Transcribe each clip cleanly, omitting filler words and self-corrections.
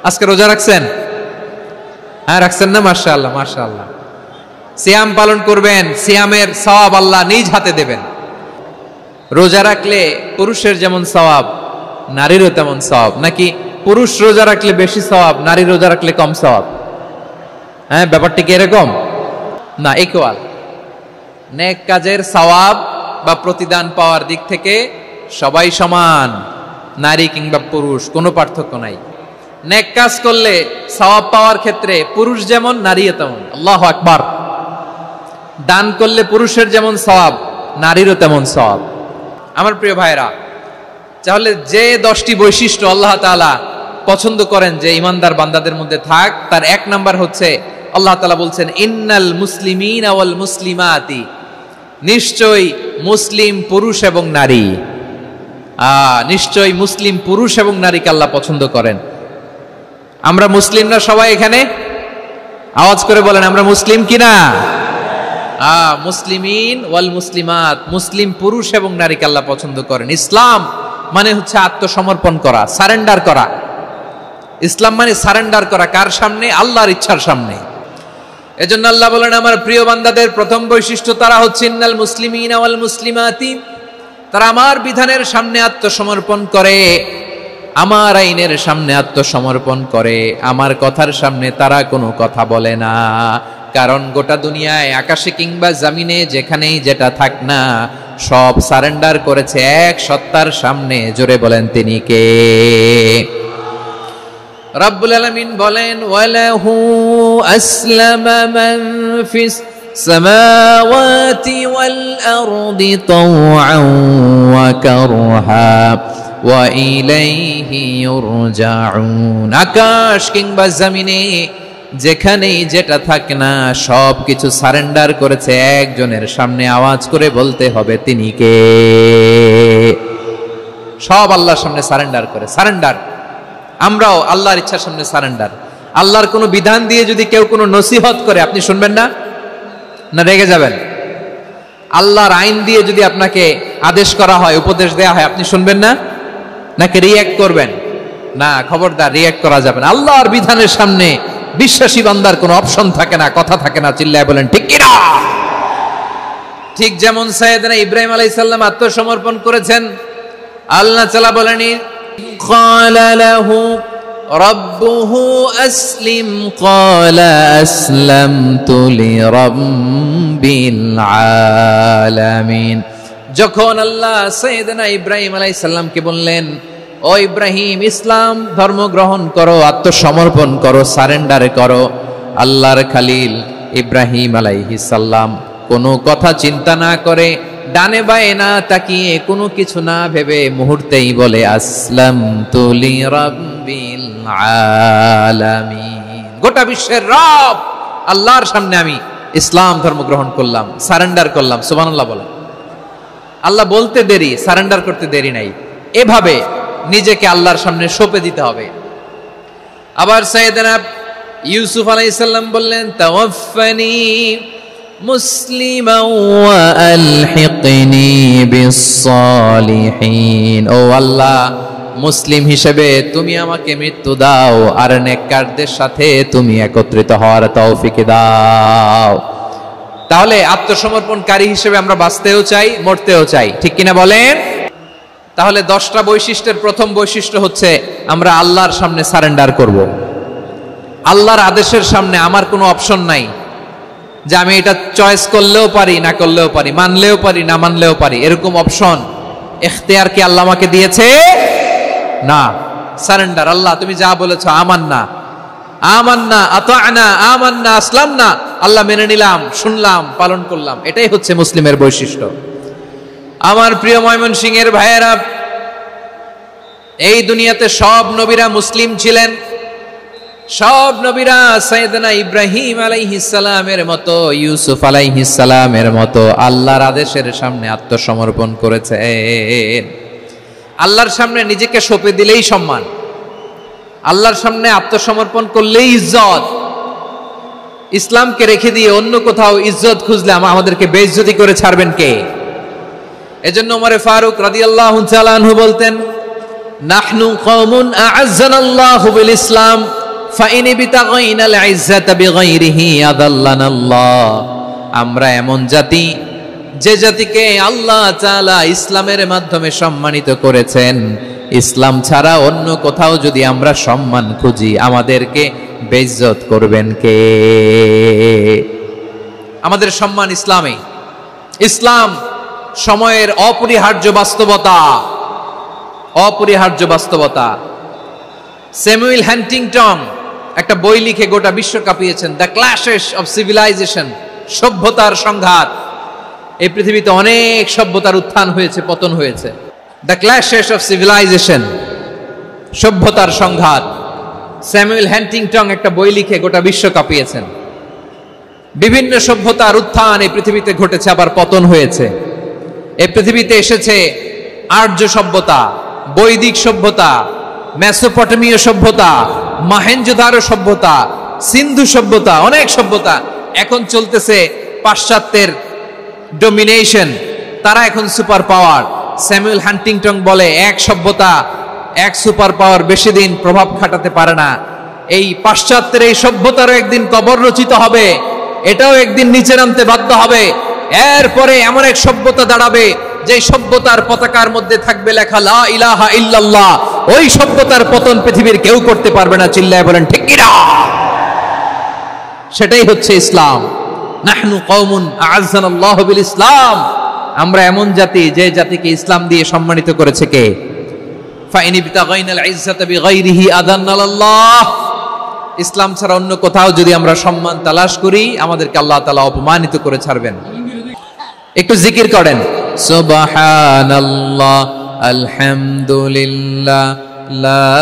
আজকে রোজা রাখছেন? হ্যাঁ, রাখছেন না? মাশাআল্লাহ মাশাআল্লাহ। সিয়াম পালন করবেন, সিয়ামের সওয়াব আল্লাহ নিজ হাতে দেবেন। রোজা রাখলে পুরুষের যেমন সওয়াব, নারীরও তেমন সওয়াব, নাকি পুরুষ রোজা রাখলে বেশি সওয়াব, নারী রোজা রাখলে কম সওয়াব? হ্যাঁ, ব্যাপারটি কি এরকম? না, ইকুয়াল। নেক কাজের সওয়াব বা প্রতিদান পাওয়ার দিক থেকে সবাই সমান, নারী কিংবা পুরুষ কোনো পার্থক্য নাই। নেক কাজ করলে সওয়াব পাওয়ার ক্ষেত্রে পুরুষ যেমন, নারীও তেমন। আল্লাহু আকবার। দান করলে পুরুষের যেমন সওয়াব, নারীরও তেমন সওয়াব। আমার প্রিয় ভাইরা, তাহলে যে 10টি বৈশিষ্ট্য আল্লাহ তাআলা পছন্দ করেন যে ইমানদার বান্দাদের মধ্যে থাক, তার এক নাম্বার হচ্ছে আল্লাহ তাআলা বলছেন ইন্নাল মুসলিমিনা ওয়াল মুসলিমাতি, নিশ্চয়ই মুসলিম পুরুষ এবং নারী। নিশ্চয়ই মুসলিম পুরুষ এবং নারীকে আল্লাহ পছন্দ করেন। আমরা মুসলিমরা সবাই এখানে? আওয়াজ করে বলেন, আমরা মুসলিম কিনা? মুসলিমিন ওয়াল মুসলিমাত, মুসলিম পুরুষ এবং নারীকে আল্লাহ পছন্দ করেন। ইসলাম মানে হচ্ছে আত্মসমর্পণ করা, সারেন্ডার করা। ইসলাম মানে সারেন্ডার করা, কার সামনে? আল্লাহর ইচ্ছার সামনে। এজন্য আল্লাহ বলেন আমার প্রিয় বান্দাদের প্রথম বৈশিষ্ট্য তারা হচ্ছে ইন্নাল মুসলিমিনা ওয়াল মুসলিমাতি, তারা আমার বিধানের সামনে আত্মসমর্পণ করে, আমার আইনের সামনে আত্মসমর্পণ করে, আমার কথার সামনে তারা কোনো কথা বলে না। কারণ গোটা দুনিয়ায় আকাশে কিংবা জমিনে যেখানেই যেটা থাক না, সব সারেন্ডার করেছে এক সত্তার সামনে। জোরে বলেন তিনি কে? রব্বুল আলামিন বলেন ওয়ালাহু আসলামা মান ফিস সামাওয়াতি ওয়াল আরদি তাওআন ওয়া কারহা ওয়া ইলাইহি ইউরজাউন। আকাশ কিংবা জমিনে যেখানেই যেটা থাকে না, সব কিছু সারেন্ডার করেছে একজনের সামনে। আওয়াজ করে বলতে হবে তিনি কে? সব আল্লাহর সামনে সারেন্ডার করে। সারেন্ডার। আমরাও আল্লাহর ইচ্ছার সামনে সারেন্ডার। আল্লাহর কোনো বিধান দিয়ে যদি কেউ কোনো নসিহত করে, আপনি শুনবেন না? না রেগে যাবেন? আল্লাহর আইন দিয়ে যদি আপনাকে আদেশ করা হয়, উপদেশ দেয়া হয়, আপনি শুনবেন না? নাকি রিয়্যাক্ট করবেন? না, খবরদার, রিয়্যাক্ট করা যাবে না। আল্লাহর বিধানের সামনে বিশ্বাসী বান্দার কোনো অপশন থাকে না, কথা থাকে না। চিল্লায় বলেন ঠিক কিনা? ঠিক যেমন সাইয়েদনা ইব্রাহিম আলাইহিস সালাম আত্মসমর্পণ করেছেন। আল্লাহ তাআলা বলেন ক্বালা লাহু রাব্বুহু আসলিম ক্বালা আসলামতু লিরাব্বিল আলামিন। যখন আল্লাহ সাইয়েদনা ইব্রাহিম আলাইহিস সালামকে বললেন, ও ইব্রাহিম, ইসলাম ধর্ম গ্রহণ করো, আত্মসমর্পণ করো, সারেন্ডার করো, আল্লাহর খালিল ইব্রাহিম আলাইহিস সালাম কোনো কথা চিন্তা না করে, ডানে বায়ে না তাকিয়ে, কোনো কিছু না ভেবে মুহূর্তেই বলে আসলামতু লিরাব্বিল আলামিন। গোটা বিশ্বের রব আল্লাহর সামনে আমি ইসলাম ধর্ম গ্রহণ করলাম, সারেন্ডার করলাম। সুবহানাল্লাহ বলেন। আল্লাহ বলতে দেরি, সারেন্ডার করতে দেরি নাই। এভাবে নিজেকে আল্লাহর সামনে সঁপে দিতে হবে। আবার সাইয়েদনা ইউসুফ আলাইহিস সালাম বললেন তাওয়াফফানি মুসলিমান ওয়া আলহিকনি বিস-সালিহিন। ও আল্লাহ, মুসলিম হিসেবে তুমি আমাকে মৃত্যু দাও, আর নেককারদের সাথে তুমি একত্রিত হওয়ার তৌফিক দাও। তাহলে আত্মসমর্পণকারী হিসেবে আমরা বাঁচতেও চাই, মরতেও চাই। ঠিক কিনা বলেন? তাহলে 10টা বৈশিষ্ট্যের প্রথম বৈশিষ্ট্য হচ্ছে আমরা আল্লাহর সামনে সারেন্ডার করব। আল্লাহর আদেশের সামনে আমার কোনো অপশন নাই যে আমি এটা চয়েস করলেও পারি, না করলেও পারি, মানলেও পারি, না মানলেও পারি। এরকম অপশন, এখতিয়ার কি আল্লাহ আমাকে দিয়েছে? না। সারেন্ডার। আল্লাহ তুমি যা বলেছো, আমান্না আমান্না আতা'না আমান্না আসলামনা, আল্লাহ মেনে নিলাম, শুনলাম, পালন করলাম। এটাই হচ্ছে মুসলিমের বৈশিষ্ট্য। আমার প্রিয় ময়মনসিংহের ভাইয়েরা, এই দুনিয়াতে সব নবীরা মুসলিম ছিলেন। সব নবীরা সাইয়েদনা ইব্রাহিম আলাইহিস সালামের মতো, ইউসুফ আলাইহিস সালামের মতো আল্লাহর আদেশের সামনে আত্মসমর্পণ করেছেন। আল্লাহর সামনে নিজেকে সঁপে দিলেই সম্মান, আল্লাহর সামনে আত্মসমর্পণ করলেই ইজ্জত। ইসলামকে রেখে দিয়ে অন্য কোথাও ইজ্জত খুঁজলে আমাদেরকে বেইজ্জতি করে ছাড়বেন কে? এজন্য ওমর ফারুক রাদিয়াল্লাহু তাআলা আনহু বলতেন, নাহনু কওমুন আ'আজ্জানাল্লাহু বিল ইসলাম ফাইন বিতাগাইনাল ইজ্জাতা বিগাইরিহি আযাল্লানাল্লাহ। আমরা এমন জাতি যে জাতিকে আল্লাহ তাআলা ইসলামের মাধ্যমে সম্মানিত করেছেন। ইসলাম ছাড়া অন্য কোথাও যদি আমরা সম্মান খুঁজি, আমাদেরকে বেইজ্জত করবেন কে? আমাদের সম্মান ইসলামে। ইসলাম সময়ের অপরিহার্য বাস্তবতা, অপরিহার্য বাস্তবতা। স্যামুয়েল হান্টিংটন একটা বই লিখে গোটা বিশ্ব কাঁপিয়েছেন, দ্য ক্ল্যাশেস অফ সিভিলাইজেশন, সভ্যতার সংঘাত। এই পৃথিবীতে অনেক সভ্যতার উত্থান হয়েছে, পতন হয়েছে। দ্য ক্ল্যাশেস অফ সিভিলাইজেশন, সভ্যতার সংঘাত। স্যামুয়েল হান্টিংটন একটা বই লিখে গোটা বিশ্ব কাঁপিয়েছেন। বিভিন্ন সভ্যতার উত্থান এই পৃথিবীতে ঘটেছে, আবার পতন হয়েছে। এই পৃথিবীতে এসেছে আর্য সভ্যতা, বৈদিক সভ্যতা, মেসোপটেমীয় সভ্যতা, মহেঞ্জোদারো সভ্যতা, সিন্ধু সভ্যতা, অনেক সভ্যতা। এখন চলতেছে পাশ্চাত্যের ডমিনেশন, তারা এখন সুপার পাওয়ার। স্যামুয়েল হান্টিংটন বলে এক সভ্যতা, এক সুপার পাওয়ার বেশি দিন প্রভাব খাটাতে পারে না। এই পাশ্চাত্যের এই সভ্যতারও একদিন কবর রচিত হবে, এটাও একদিন নিচে নামতে বাধ্য হবে। এরপরে এমন এক সভ্যতা দাঁড়াবে যে সভ্যতার পতাকার মধ্যে থাকবে লেখা লা ইলাহা ইল্লাল্লাহ। ওই সভ্যতার পতন পৃথিবীর কেউ করতে পারবে না, চিল্লায় বলেন ঠিক কি না? সেটাই হচ্ছে ইসলাম। নাহনু কওমুন আ'আজ্জানাল্লাহু বিল ইসলাম। আমরা এমন জাতি যে জাতিকে ইসলাম দিয়ে সম্মানিত করেছে কে? ফাইন বিতাগাইনাল ইজ্জাতা বিগাইরিহি আযাল্লানাল্লাহ। ইসলাম ছাড়া অন্য কোথাও যদি আমরা সম্মান তালাশ করি, আমাদেরকে আল্লাহ তাআলা অপমানিত করে ছাড়বেন। একটু জিকির করেন, সুবহানাল্লাহ, আলহামদুলিল্লাহ, লা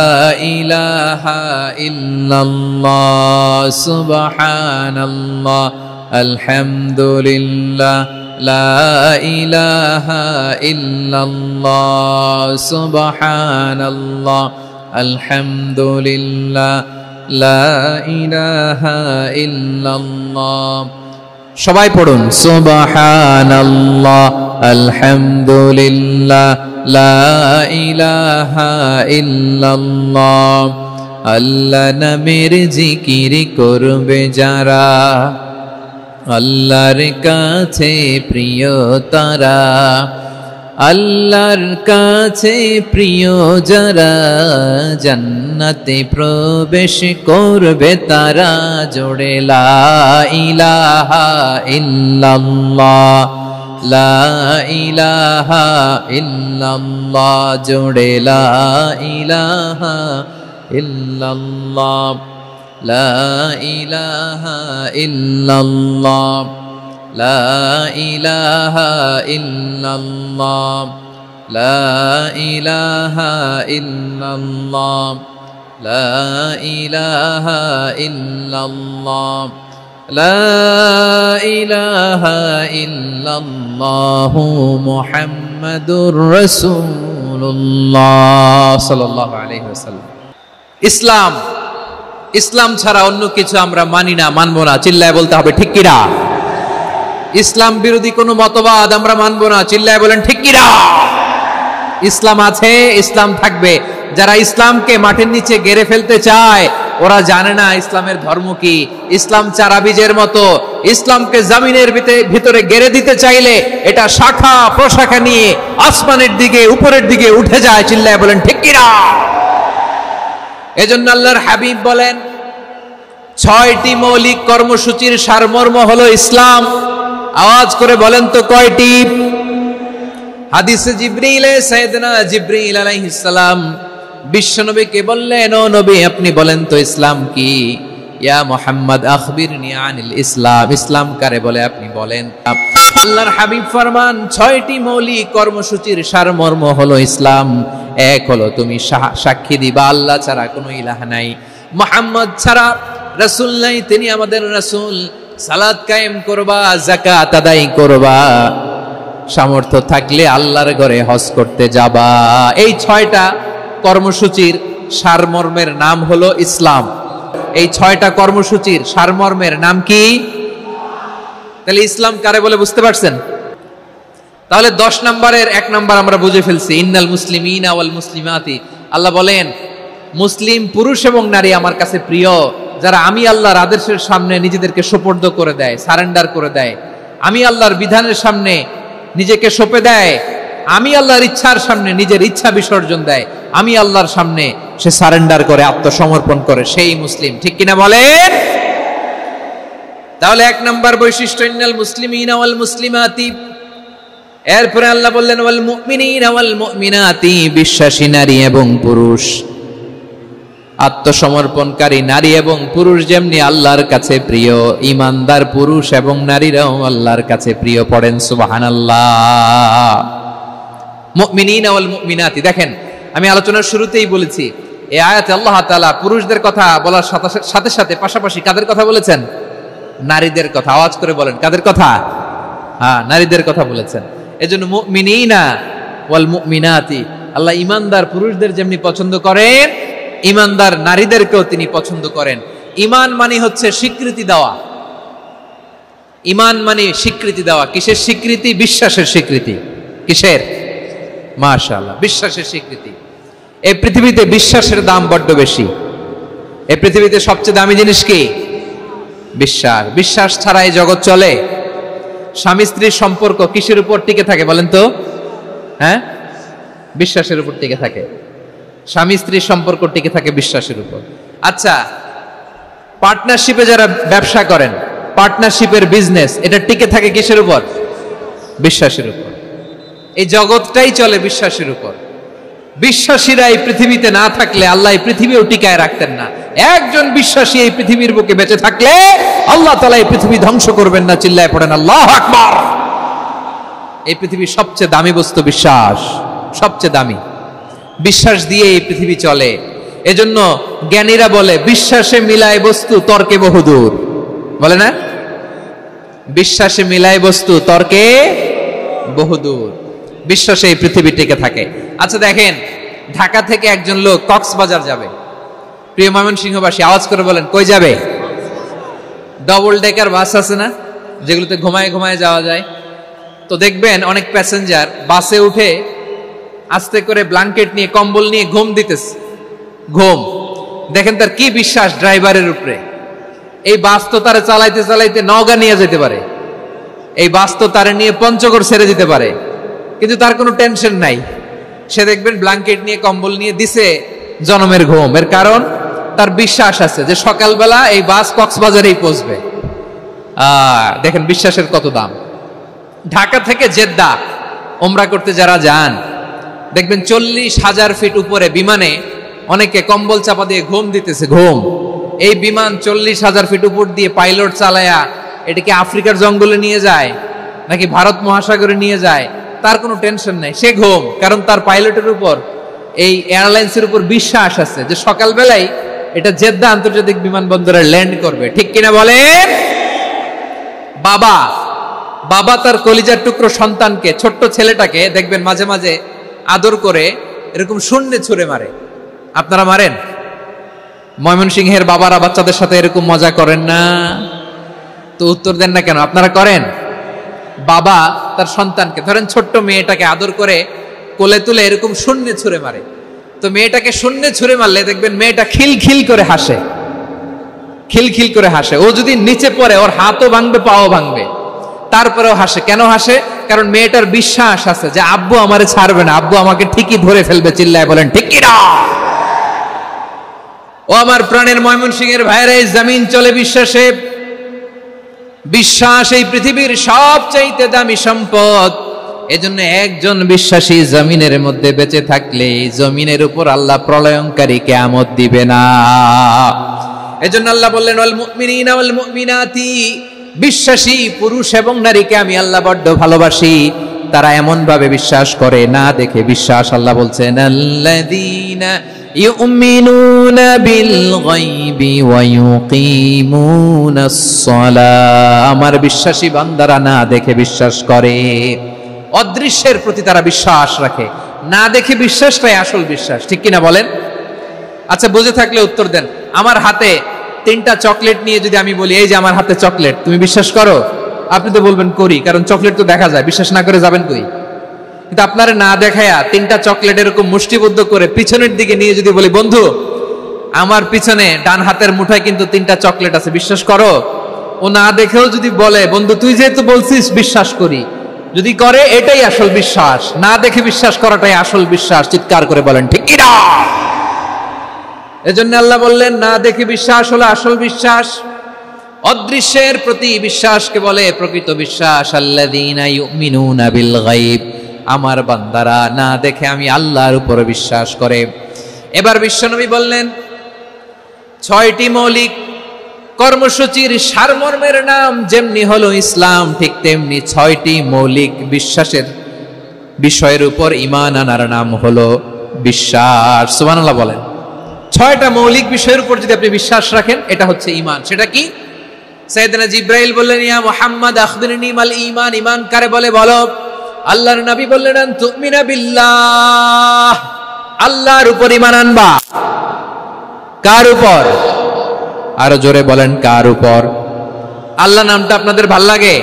ইলাহা ইল্লাল্লাহ, সুবহানাল্লাহ, আলহামদুলিল্লাহ, লা ইলাহা ইল্লাল্লাহ, সুবহানাল্লাহ, আলহামদুলিল্লাহ, লা ইলাহা ইল্লাল্লাহ। সবাই পড়ুন, সুবহানাল্লাহ, আলহামদুলিল্লাহ, লা ইলাহা ইল্লাল্লাহ। আল্লাহ নামের জিকির করবে যারা, আল্লাহর কাছে প্রিয় তারা। আল্লাহর কাছে প্রিয় যারা, জান্নাতে প্রবেশ করবে তারা। জোড়ে লা ইলাহা ইল্লাল্লাহ, লা ইলাহা ইল্লাল্লাহ, জোড়ে লা ইলাহা ইল্লাল্লাহ, লা ইলাহা ইল্লাল্লাহ, লা ইলাহা ইল্লাল্লাহ, লা ইলাহা ইল্লাল্লাহ, লা ইলাহা ইল্লাল্লাহ, লা ইলাহা ইল্লাল্লাহ, মুহাম্মাদুর রাসূলুল্লাহ সাল্লাল্লাহু আলাইহি ওয়াসাল্লাম। ইসলাম, ইসলাম ছাড়া অন্য কিছু আমরা মানি না, মানবো না, চিল্লায় বলতে হবে ঠিক কি না? ইসলাম বিরোধী কোনো মতবাদ আমরা মানবো না, চিল্লায় বলেন ঠিক কি না? ইসলাম আছে, ইসলাম থাকবে। যারা ইসলামকে মাটির নিচে গেড়ে ফেলতে চায়, ওরা জানে না ইসলামের ধর্ম কি। ইসলাম চারা বীজের মতো, ইসলামকে জমিনের ভিতরে গেড়ে দিতে চাইলে এটা শাখা প্রশাখা নিয়ে আসমানের দিকে, উপরের দিকে উঠে যায়, চিল্লায় বলেন ঠিক কি না? এজন্য আল্লাহর হাবিব বলেন, 6টি মৌলিক কর্মসূচির সারমর্ম হলো ইসলাম। আওয়াজ করে বলেন তো কয়টি? হাদিসে জিবরিলে সাইয়েদনা জিবরিল আলাইহিস সালাম বিশ্বনবীকে বললেন, ও নবী আপনি বলেন তো ইসলাম কি? ইয়া মুহাম্মদ আখবিরনি আনিল ইসলাম। ইসলাম কারে বলে আপনি বলেন। আল্লাহর হাবিব ফরমান, 6টি মৌলিক কর্মসূচির সারমর্ম হলো ইসলাম। এক হলো তুমি সাক্ষী দিবা আল্লাহ ছাড়া কোনো ইলাহ নাই, মুহাম্মদ ছাড়া রাসূল নাই, তিনি আমাদের রাসূল। সালাত কায়েম করবা, যাকাত আদায় করবা, সামর্থ্য থাকলে আল্লাহর ঘরে হজ করতে যাবা। এই 6টা কর্মসূচির সারমর্মের নাম হলো ইসলাম। এই 6টা কর্মসূচির সারমর্মের নাম কি? তাহলে ইসলাম কারে বলে বুঝতে পারছেন? তাহলে 10 নম্বরের 1 নম্বর আমরা বুঝে ফেলছি, ইন্নাল মুসলিমিনা ওয়াল মুসলিমাতি। আল্লাহ বলেন মুসলিম পুরুষ এবং নারী আমার কাছে প্রিয়, যারা আমি আল্লাহর আদেশের সামনে নিজেদেরকে সোপর্দ করে দেয়, সারেন্ডার করে দেয়, আমি আল্লাহর বিধানের সামনে নিজেকে সঁপে দেয়, আমি আল্লাহর ইচ্ছার সামনে নিজের ইচ্ছা বিসর্জন দেয়, আমি আল্লাহর সামনে সে সারেন্ডার করে, আত্মসমর্পণ করে, সেই মুসলিম। ঠিক কিনা বলেন? তাহলে 1 নম্বর বৈশিষ্ট্য ইন্নাল মুসলিমিনা ওয়াল মুসলিমাতি। এরপরে আল্লাহ বললেন ওয়াল মুমিনিনা ওয়াল মুমিনাতি, বিশ্বাসী নারী এবং পুরুষ, আত্মসমর্পণকারী নারী এবং পুরুষ যেমনি আল্লাহর কাছে প্রিয়, ঈমানদার পুরুষ এবং নারীরাও আল্লাহর কাছে প্রিয়। পড়েন সুবহানাল্লাহ। মুমিনিনা ওয়াল মুমিনাতি, দেখেন আমি আলোচনার শুরুতেই বলেছি এই আয়াতে আল্লাহ তাআলা পুরুষদের কথা বলার সাথে সাথে পাশাপাশি কাদের কথা বলেছেন? নারীদের কথা। আওয়াজ করে বলেন কাদের কথা? হ্যাঁ, নারীদের কথা বলেছেন। এজন্য মুমিনিনা ওয়াল মুমিনাতি, আল্লাহ ঈমানদার পুরুষদের যেমনি পছন্দ করেন, ঈমানদার নারীদেরকেও তিনি পছন্দ করেন। ঈমান মানে হচ্ছে স্বীকৃতি দেওয়া। ঈমান মানে স্বীকৃতি দেওয়া। কিসের স্বীকৃতি? বিশ্বাসের স্বীকৃতি। কিসের? মাশাআল্লাহ, বিশ্বাসের স্বীকৃতি। এই পৃথিবীতে বিশ্বাসের দাম বড্ড বেশি। এই পৃথিবীতে সবচেয়ে দামি জিনিস কি? বিশ্বাস। বিশ্বাস ছাড়া এই জগৎ চলে? স্বামী স্ত্রীর সম্পর্ক কিসের উপর টিকে থাকে বলেন তো? হ্যাঁ, বিশ্বাসের উপর টিকে থাকে। স্বামী স্ত্রীর সম্পর্ক টিকে থাকে বিশ্বাসের উপর। আচ্ছা, পার্টনারশিপে যারা ব্যবসা করেন, পার্টনারশিপের বিজনেস, এটা টিকে থাকে কিসের উপর? বিশ্বাসের উপর। এই জগৎটাই চলে বিশ্বাসের উপর। বিশ্বাসীরা এই পৃথিবীতে না থাকলে আল্লাহ এই পৃথিবীও টিকায় রাখতেন না। একজন বিশ্বাসী এই পৃথিবীর বুকে বেঁচে থাকলে আল্লাহ তাআলা এই পৃথিবী ধ্বংস করবেন না। চিল্লায় পড়েন আল্লাহু আকবার। এই পৃথিবীর সবচেয়ে দামি বস্তু বিশ্বাস, সবচেয়ে দামি। বিশ্বাস দিয়ে এই পৃথিবী চলে। এজন্য জ্ঞানীরা বলে বিশ্বাসে মিলায় বস্তু, তর্কে বহুদূর। বলে না? বিশ্বাসে মিলায় বস্তু, তর্কে বহুদূর। বিশ্বাসে এই পৃথিবী টিকে থাকে। আচ্ছা দেখেন, ঢাকা থেকে একজন লোক কক্সবাজার যাবে। প্রিয় ময়মনসিংহবাসী আওয়াজ করে বলেন কই যাবে? ডবল ডেকার বাস আছে না, যেগুলোতে ঘুমায় ঘুমায় যাওয়া যায়। তো দেখবেন অনেক প্যাসেঞ্জার বাসে উঠে আস্তে করে ব্ল্যাঙ্কেট নিয়ে, কম্বল নিয়ে ঘুম দিতেছে। ঘুম দেখেন তার কি বিশ্বাস ড্রাইভারের উপরে। এই বাস তো তারে চালাইতে চালাইতে নওগাঁ নিয়ে যেতে পারে, এই বাস তো তারে নিয়ে পঞ্চগড় ছেড়ে দিতে পারে, কিন্তু তার কোনো টেনশন নাই। সে দেখবেন ব্ল্যাঙ্কেট নিয়ে, কম্বল নিয়ে দিছে জনমের ঘুম। এর কারণ তার বিশ্বাস আছে যে সকালবেলা এই বাস কক্সবাজারেই পৌঁছবে। দেখেন বিশ্বাসের কত দাম। ঢাকা থেকে জেদ্দা ওমরা করতে যারা যান, দেখবেন 40,000 ফিট উপরে বিমানে অনেকে কম্বল চাপা দিয়ে ঘুম দিতেছে। ঘুম। এই বিমান 40,000 ফিট উপর দিয়ে পাইলট চালায়া এটাকে আফ্রিকার জঙ্গলে নিয়ে যায় নাকি ভারত মহাসাগরে নিয়ে যায়, তার কোনো টেনশন নাই। সে ঘুম, কারণ তার পাইলটের উপর, এই এয়ারলাইন্সের উপর বিশ্বাস আছে যে সকালবেলায় এটা জেদ্দা আন্তর্জাতিক বিমানবন্দরে ল্যান্ড করবে। ঠিক কিনা বলেন? বাবা তার কলিজার টুকরো সন্তানকে, ছোট্ট ছেলেটাকে দেখবেন মাঝে মাঝে আদর করে এরকম শূন্যে ছুঁড়ে মারে। আপনারা মারেন? ময়মনসিংহের বাবারা বাচ্চাদের সাথে এরকম মজা করেন না? তো উত্তর দেন না কেন? আপনারা করেন? বাবা তার সন্তানকে, ধরেন ছোট্ট মেয়েটাকে আদর করে কোলে তুলে এরকম শূন্যে ছুঁড়ে মারে। তো মেয়েটাকে শূন্যে ছুঁড়ে মারলে দেখবেন মেয়েটা খিলখিল করে হাসে, খিলখিল করে হাসে। ও যদি নিচে পড়ে ওর হাতও ভাঙবে, পাও ভাঙবে, তারপরেও হাসে। কেন হাসে? কারণ মেয়েটার বিশ্বাস আছে যে আব্বু আমারে ছাড়বে না, আব্বু আমাকে ঠিকই ধরে ফেলবে। চিল্লায় বলেন ঠিক কিনা? ও আমার প্রাণের ময়মনসিংহের ভাইরা, এই জমিন চলে বিশ্বাসে। বিশ্বাস এই পৃথিবীর সবচাইতে দামি সম্পদ। এজন্য একজন বিশ্বাসী জমিনের মধ্যে বেঁচে থাকলে জমিনের উপর আল্লাহ প্রলয়ঙ্কারী কিয়ামত দিবে না। এজন্য আল্লাহ বললেন ওয়াল মুমিনিনা ওয়াল মুমিনাতি, বিশ্বাসী পুরুষ এবং নারীকে আমি আল্লাহ বড্ড ভালোবাসি। তারা এমন ভাবে বিশ্বাস করে, না দেখে বিশ্বাস। আল্লাহ বলছেন আল্লাযীনা ইউমিনুনা বিল গায়বি ওয়া ইউকিমুনাস সালাহ, আমার বিশ্বাসী বান্দারা না দেখে বিশ্বাস করে। অদৃশ্যের প্রতি তারা বিশ্বাস রাখে, না দেখে বিশ্বাসটাই আসল বিশ্বাস। ঠিক কিনা বলেন? আচ্ছা বুঝে থাকলে উত্তর দেন। আমার হাতে 3টা চকলেট নিয়ে যদি আমি বলি এই যে আমার হাতে চকলেট, তুমি বিশ্বাস করো? আপনি তো বলবেন করি, কারণ চকলেট তো দেখা যায়। বিশ্বাস না করে যাবেন কই? কিন্তু আপনারা না দেখায়া 3টা চকলেট এরকম মুষ্টিবদ্ধ করে পিছনের দিকে নিয়ে যদি বলি, বন্ধু আমার পিছনে ডান হাতের মুঠায় কিন্তু 3টা চকলেট আছে, বিশ্বাস করো? ও না দেখেও যদি বলে, বন্ধু তুই যেহেতু বলছিস বিশ্বাস করি, যদি করে এটাই আসল বিশ্বাস, না দেখে বিশ্বাস করাটাই আসল বিশ্বাস। চিৎকার করে বলেন ঠিক কি না? এজন্য আল্লাহ বললেন না দেখে বিশ্বাস হলো আসল বিশ্বাস। অদৃশ্যের প্রতি বিশ্বাসকে বলে প্রকৃত বিশ্বাস। আল্লাযীনা ইউমিনুনা বিল গায়ব, আমার বান্দারা না দেখে আমি আল্লাহর উপর বিশ্বাস করে। এবার বিশ্বনবী বললেন 6টি মৌলিক কর্মসূচির সারমর্মের নাম যেমনি হলো ইসলাম, ঠিক তেমনি 6টি মৌলিক বিশ্বাসের বিষয়ের উপর ঈমান আনার নাম হলো বিশ্বাস। সুবহানাল্লাহ বলেন। 6টা মৌলিক বিষয়ের উপর যদি আপনি বিশ্বাস রাখেন, এটা হচ্ছে ঈমান। সেটা কি? সাইয়েদনা জিবরাইল বললেন, ইয়া মুহাম্মদ আখবিরনি মাল ঈমান, ঈমান কারে বলে বলো। আল্লাহর নবী বললেন, আন তুমিনা বিল্লাহ, আল্লাহর উপর ঈমান আনবা। কার উপর? আরো জোরে বলেন, কার উপর? আল্লাহ নামটা আপনাদের ভাল লাগে?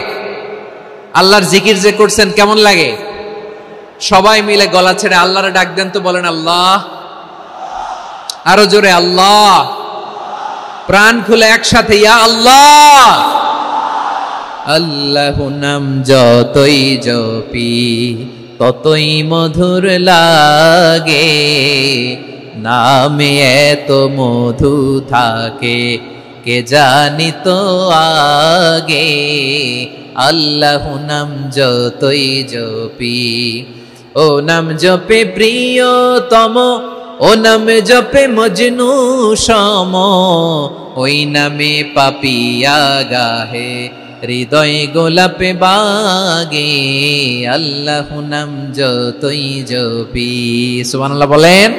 আল্লাহর জিকির যে করছেন কেমন লাগে? সবাই মিলে গলা ছেড়ে আল্লাহরে ডাক দেন তো, বলেন আল্লাহ। আরো জোরে আল্লাহ। প্রাণ খুলে একসাথে ইয়া আল্লাহ। আল্লাহ নাম যতই জপি ততই মধুর লাগে, নামে এত মধু থাকে কে জানি তো আগে। আল্লাহ নাম যতই জপি, ও নাম জপে প্রিয়তম, ও নাম জপে মজনু সম, ওই নামে পাপিয়া গাহে হৃদয় গোলাপে বাগে। আল্লাহ নাম যতই জপি। সুবহানাল্লাহ বলেন।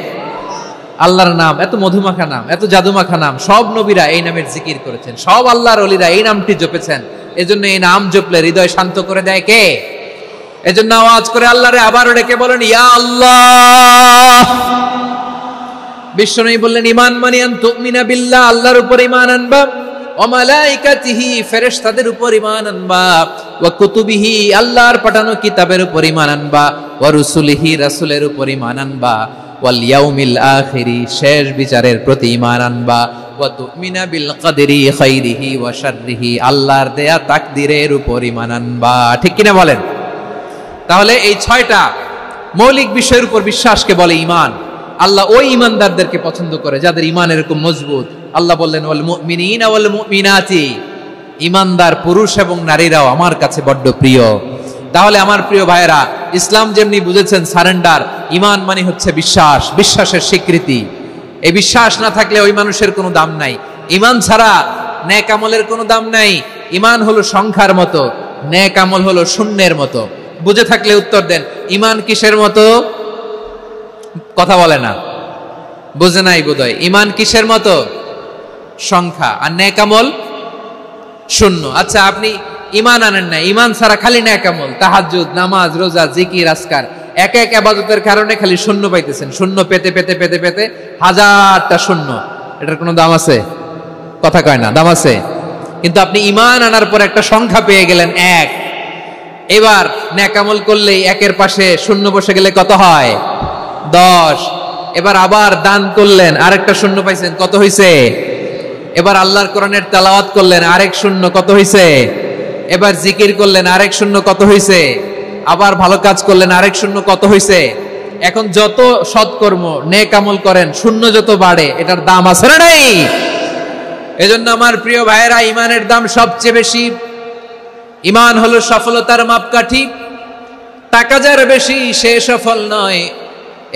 আল্লাহর নাম এত মধুমাখা নাম, এত জাদুমাখা নাম, সব নবীরা এই নামের জিকির করেছেন, সব আল্লাহর ওলিরা এই নামটি জপেছেন। এজন্য এই নাম জপলে হৃদয় শান্ত করে দেয় কে? এজন্য আওয়াজ করে আল্লাহরে আবারও ডেকে বলেন ইয়া আল্লাহ। বিশ্বনবী বললেন ঈমান মানে আন তুমিনা বিল্লাহ, আল্লাহর উপর ঈমান আনবা, ওয়া মালাইকাতিহি, ফেরেশতাদের উপর ঈমান আনবা, ওয়া কুতুবিহি, আল্লাহর পাঠানো কিতাবের উপর ঈমান আনবা, ওয়া রুসুলিহি, রাসূলের উপর ঈমান আনবা, ওয়াল ইয়াউমিল আখিরি, শেষ বিচারের প্রতি ঈমান আনবা, ওয়া তুমিনা বিল কদরি খাইরিহি ওয়া শাররিহি, আল্লাহর দেয়া তাকদীরের উপর ঈমান আনবা। ঠিক কিনা বলেন? তাহলে এই 6টা মৌলিক বিষয়ের উপর বিশ্বাসকে বলে ঈমান। আল্লাহ ওই ঈমানদারদেরকে পছন্দ করে যাদের ঈমান এরকম মজবুত। আল্লাহ বললেন ওয়াল মুমিনিনা ওয়াল মুমিনাতি, ঈমানদার পুরুষ এবং নারীরাও আমার কাছে বড্ড প্রিয়। তাহলে আমার প্রিয় ভাইয়েরা, ইসলাম যেমনি বুঝেছেন সারেন্ডার, ঈমান মানে হচ্ছে বিশ্বাস, বিশ্বাসের স্বীকৃতি। এই বিশ্বাস না থাকলে ওই মানুষের কোনো দাম নাই। ঈমান ছাড়া নেক আমলের কোনো দাম নাই। ঈমান হলো সংখ্যার মতো, নেক আমল হলো শূন্যের মতো। বুঝে থাকলে উত্তর দেন, ঈমান কিসের মতো? কথা বলে না, বুঝে নাই বোধহয়। ঈমান কিসের মতো? সংখ্যা। আর নেক আমল শূন্য। আচ্ছা, আপনি ঈমান আনেন না, ঈমান ছাড়া খালি নেক আমল, তাহাজ্জুদ, নামাজ, রোজা, জিকির, আজকার, এক এক ইবাদতের কারণে খালি শূন্য পাইতেছেন। শূন্য পেতে পেতে পেতে পেতে হাজারটা শূন্য। এটার কোনো দাম আছে? কথা কয় না, দাম আছে। কিন্তু আপনি ঈমান আনার পর একটা সংখ্যা পেয়ে গেলেন, এক। এবার নেক আমল করলেই একের পাশে শূন্য বসে গেলে কত হয়? 10। এবার আবার দান করলেন, আরেকটা শূন্য পাইছেন, কত হইছে? এবার আল্লাহর কোরআনের তেলাওয়াত করলেন, আরেক শূন্য, কত হইছে? এবার জিকির করলেন, আরেক শূন্য, কত হইছে? আবার ভালো কাজ করলেন, আরেক শূন্য, কত হইছে? এখন যত সৎকর্ম নেক আমল করেন, শূন্য যত বাড়ে, এটার দাম আছে না নাই? এজন্য আমার প্রিয় ভাইয়েরা, ঈমানের দাম সবচেয়ে বেশি। ঈমান হলো সফলতার মাপকাঠি। টাকা যার বেশি সে সফল নয়,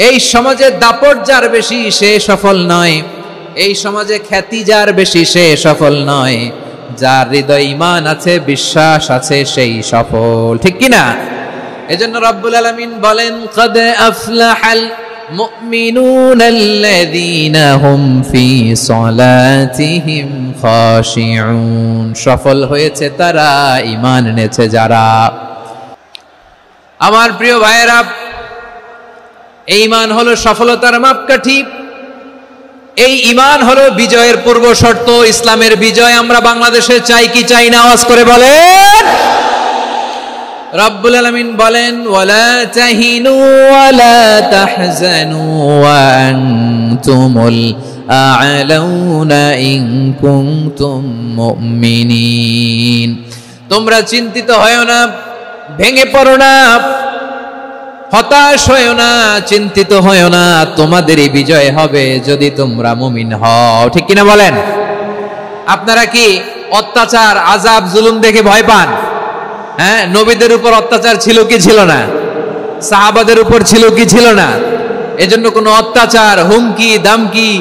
এই সমাজে দাপট যার বেশি সে সফল নয়, এই সমাজে খ্যাতি যার বেশি সে সফল নয়, যার হৃদয়ে ঈমান আছে, বিশ্বাস আছে, সেই সফল। ঠিক কি না? এজন্য রব্বুল আলামিন বলেন, ক্বাদ আফলাহাল মুমিনুনাল্লাযীনা হুম ফি সলাতিহিম খাশিউন, সফল হয়েছে তারা, ঈমান এনেছে যারা। আমার প্রিয় ভাইয়েরা, এই ঈমান হলো সফলতার মাপকাঠি। এই ঈমান হলো বিজয়ের পূর্ব শর্ত। ইসলামের বিজয় আমরা বাংলাদেশে চাই কি চাই না? আওয়াজ করে বলেন। রব্বুল আলামিন বলেন ওয়ালা তাহিনু ওয়ালা তাহজানু ওয়া আনতুমুল আ'লাউনা ইন কুনতুম মুমিনিন। তোমরা চিন্তিত হয়ো না, ভেঙে পড়ো না, হতাশ হয়ো না, চিন্তিত হয়ো না, তোমাদেরই বিজয় হবে যদি তোমরা মুমিন হও। ঠিক কিনা বলেন? আপনারা কি অত্যাচার, আযাব, জুলুম দেখে ভয় পান? হ্যাঁ, নবীদের উপর অত্যাচার ছিল কি ছিল না? সাহাবাদের উপর ছিল কি ছিল না? এজন্য কোনো অত্যাচার, হুমকি, দামকি,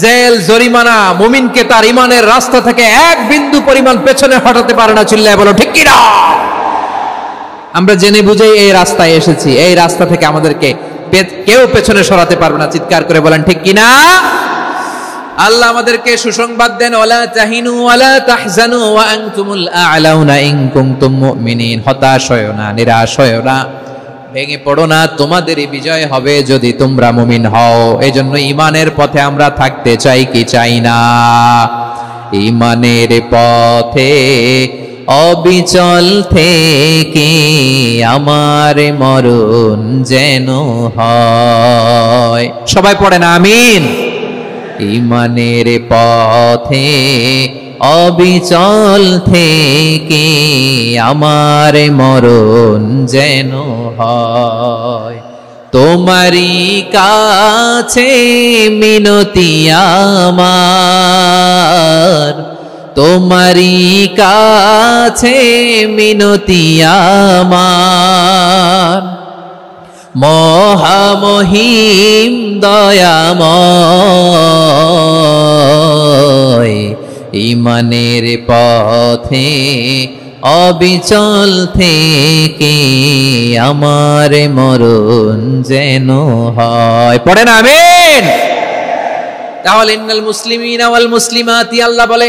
জেল, জরিমানা মুমিনকে তার ইমানের রাস্তা থেকে এক বিন্দু পরিমাণ পেছনে হটাতে পারে না। চিল্লায় বলো ঠিক কিনা? আমরা জেনে বুঝে এই রাস্তায় এসেছি, এই রাস্তা থেকে আমাদেরকে কেউ পেছনে সরাতে পারবে না। চিৎকার করে বলেন ঠিক কিনা? আল্লাহ আমাদেরকে সুসংবাদ দেন ওয়ালা তাহিনু ওয়ালা তাহজানু ওয়া আনতুমুল আ'লাউনা ইন কুনতুম মুমিনিন। হতাশ হয়ো না, নিরাশ হয়ো না, ভেঙে পড়ো না, তোমাদেরই বিজয় হবে যদি তোমরা মুমিন হও। এজন্য ঈমানের পথে আমরা থাকতে চাই কি চাই না? ঈমানের পথে অবিচল থেকে আমার মরণ যেন হয়। সবাই পড়েন আমিন। ঈমানের পথে অবিচল থেকে আমার মরণ যেন হয়। তোমারই কাছে মিনতি আমার, তোমারই কাছে মিনতি আমার, মহামহিম দয়াময়। ঈমানের পথে অবিচল থেকে আমার মরণ যেন হয়। পড়েন আমিন। তাহলে ইন্নাল মুসলিমিনা ওয়াল মুসলিমাতি, আল্লাহ বলে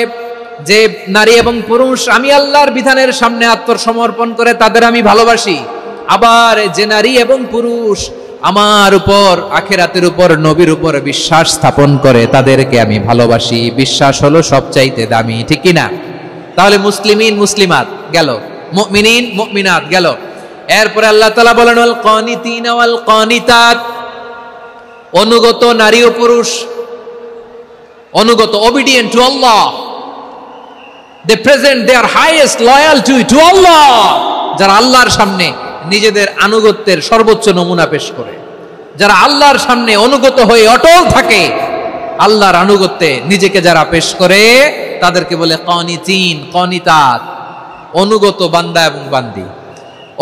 যে নারী এবং পুরুষ আমি আল্লাহর বিধানের সামনে আত্মসমর্পণ করে তাদের আমি ভালোবাসি। আবার যে নারী এবং পুরুষ আমার উপর, আখিরাতের উপর, নবীর উপর বিশ্বাস স্থাপন করে তাদেরকে আমি ভালোবাসি। বিশ্বাস হলো সবচাইতে দামি। ঠিক কিনা? তাহলে মুসলিমিন মুসলিমাত গেল, মুমিনিন মুমিনাত গেল। এরপরে আল্লাহ তাআলা বলেন ওয়াল কানিতিনা ওয়াল কানিতাত, অনুগত নারী ও পুরুষ, অনুগত, obedient to Allah, they present their highest loyalty to Allah, যারা আল্লাহর সামনে নিজেদের আনুগত্যের সর্বোচ্চ নমুনা পেশ করে, যারা আল্লাহর সামনে অনুগত হয়ে অটল থাকে, আল্লাহর আনুগত্যে নিজেকে যারা পেশ করে তাদেরকে বলে কানিতিন, কানিতাত, অনুগত বান্দা এবং বান্দি,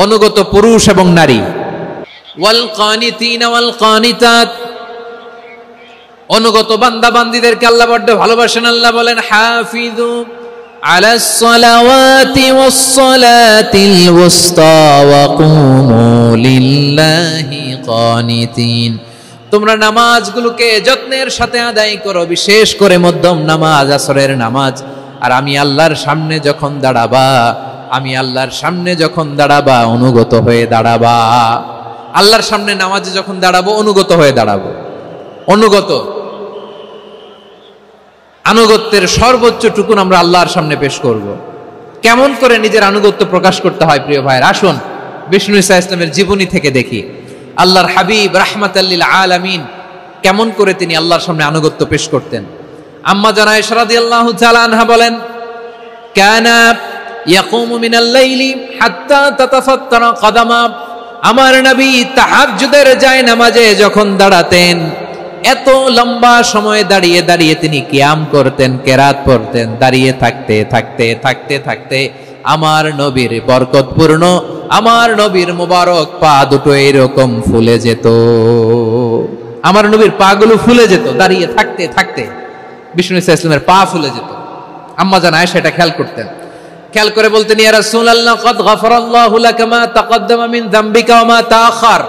অনুগত পুরুষ এবং নারী। ওয়াল কানিতিনা ওয়াল কানিতাত, অনুগত বান্দা বান্দিদেরকে আল্লাহ বড় ভালোবাসেন। আল্লাহ বলেন হাফিজু আলাস সালাওয়াতি ওয়াস সালাতিল ওয়াসতা ওয়া কুমু লিল্লাহি কানিতিন, তোমরা নামাজগুলোকে যত্নের সাথে আদায় করো, বিশেষ করে মধ্যম নামাজ, আসরের নামাজ। আর আমি আল্লাহর সামনে যখন দাঁড়াবা, আমি আল্লাহর সামনে যখন দাঁড়াবা অনুগত হয়ে দাঁড়াবা। আল্লাহর সামনে নামাজে যখন দাঁড়াবো অনুগত হয়ে দাঁড়াবো। অনুগত, আনুগত্যের সর্বোচ্চ টুকুন আমরা আল্লাহর সামনে পেশ করব। কেমন করে নিজের আনুগত্য প্রকাশ করতে হয় প্রিয় ভাইয়ের, আসুন বিষ্ণু ঈসা ইসলামের জীবনী থেকে দেখি। আল্লাহর হাবিব রাহমাতাল লিল আলামিন কেমন করে তিনি আল্লাহর সামনে আনুগত্য পেশ করতেন। আম্মা জান আয়েশা রাদিয়াল্লাহু তাআলা আনহা বলেন, কানা ইয়াকুমু মিনাল লাইলি হাত্তা তাতাফাত্তারা কদামা, আমার নবী তাহাজ্জুদের যায় নামাজে যখন দাঁড়াতেন এত লম্বা সময় দাঁড়িয়ে দাঁড়িয়ে তিনি কিয়াম করতেন, কেরাত পড়তেন। দাঁড়িয়ে থাকতে থাকতে থাকতে থাকতে আমার নবীর বরকতপূর্ণ, আমার নবীর মুবারক পা দুটো এরকম ফুলে যেত। আমার নবীর পা গুলো ফুলে যেত দাঁড়িয়ে থাকতে থাকতে, বিষ্ণু ঈসা ইসলামের পা ফুলে যেত। আম্মা জান আয়েশা এটা খেয়াল করতেন। খেয়াল করে বলতেন, ইয়া রাসূলুল্লাহ কদ গফারাল্লাহু লাকা মা তাকদ্দামা মিন যামবিকা ওয়া মা তাআখার।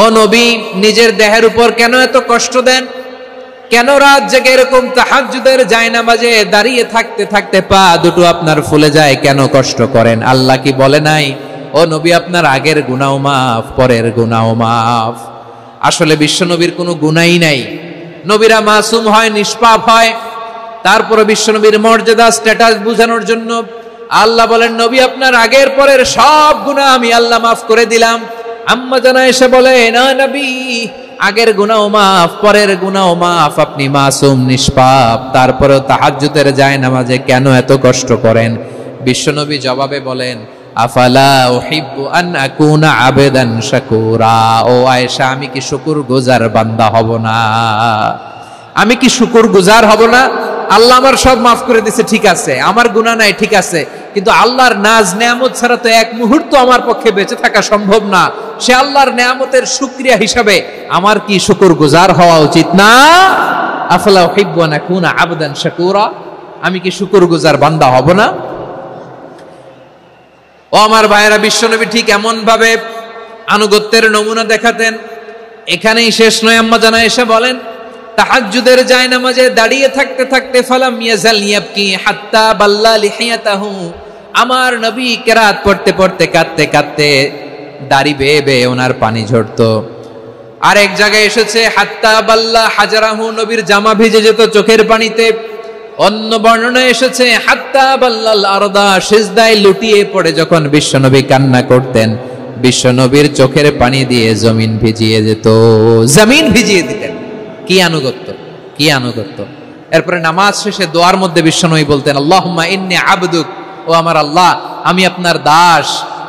ও নবী, নিজের দেহের উপর কেন এত কষ্ট দেন? কেন রাত জেগে এরকম তাহাজ্জুদের জায়নামাজে দাঁড়িয়ে থাকতে থাকতে পা দুটো আপনার ফুলে যায়? কেন কষ্ট করেন? আল্লাহ কি বলে নাই ও নবী আপনার আগের গুনাহ মাফ, পরের গুনাহ মাফ? আসলে বিশ্ব নবীর কোনো গুনাহই নাই। নবীরা মাসুম হয়, নিষ্পাপ হয়। তারপরে বিশ্ব নবীর মর্যাদা, স্ট্যাটাস বোঝানোর জন্য আল্লাহ বলেন, নবী আপনার আগের পরের সব গুনাহ আমি আল্লাহ মাফ করে দিলাম। আম্মা জানা এসে বলে, না নবী, আগের গুনাহও মাফ, পরের গুনাহও মাফ, আপনি মাসুম নিষ্পাপ, তারপরেও তাহাজ্জুদের জায়নামাজে কেন এত কষ্ট করেন? বিশ্বনবী জবাবে বলেন, আফালা উহিব্বু আন আকুনা আবেদান শাকুরা। ও আয়েশা, আমি কি শুকরগুজার বান্দা হব না? আমি কি শুকরগুজার হব না? আল্লাহ আমার সব মাফ করে দিছে, ঠিক আছে, আমার গুনাহ নাই, ঠিক আছে, কিন্তু আল্লাহর নাজ নেয়ামত ছাড়া তো এক মুহূর্ত আমার পক্ষে বেঁচে থাকা সম্ভব না। সে আল্লাহর নেয়ামতের শুকরিয়া হিসাবে আমার কি শুকরগুজার হওয়া উচিত না? আফালা উহিব্বু আন আকুনা আবদান শাকুরা, আমি কি শুকরগুজার বান্দা হব না? ও আমার ভাইয়েরা, বিশ্বনবী ঠিক এমন ভাবে আনুগত্যের নমুনা দেখাতেন। এখানেই শেষ নয়, আম্মা জানা এসে বলেন, তাহাজ্জুদের জায়নামাজে দাঁড়িয়ে থাকতে থাকতে ফালাম ইয়াজাল ইয়াবকি হাত্তা বাল্লা লিহিয়াতাহু, আমার নবী কেরাত পড়তে পড়তে কাঁদতে কাঁদতে দাড়ি বেয়ে বেয়ে ওনার পানি ঝরতো। আর এক জায়গায় এসেছে হাত্তা বাল্লা হাজারাহু, নবীর জামা ভিজে যেত চোখের পানিতে। অন্য বর্ণনা এসেছে হাত্তা বাল্লাল আরদা, সিজদায় লুটিয়ে পড়ে যখন বিশ্বনবী কান্না করতেন, বিশ্বনবীর চোখের পানি দিয়ে জমিন ভিজিয়ে যেত, জমিন ভিজিয়ে দিতেন। কি আনুগত্য, কি আনুগত্য! এরপরে নামাজ শেষে দোয়ার মধ্যে বিশ্বনবী বলতেন, আল্লাহুম্মা ইন্নী আবদুক, ও আমার আল্লাহ, আমি আপনার দাস,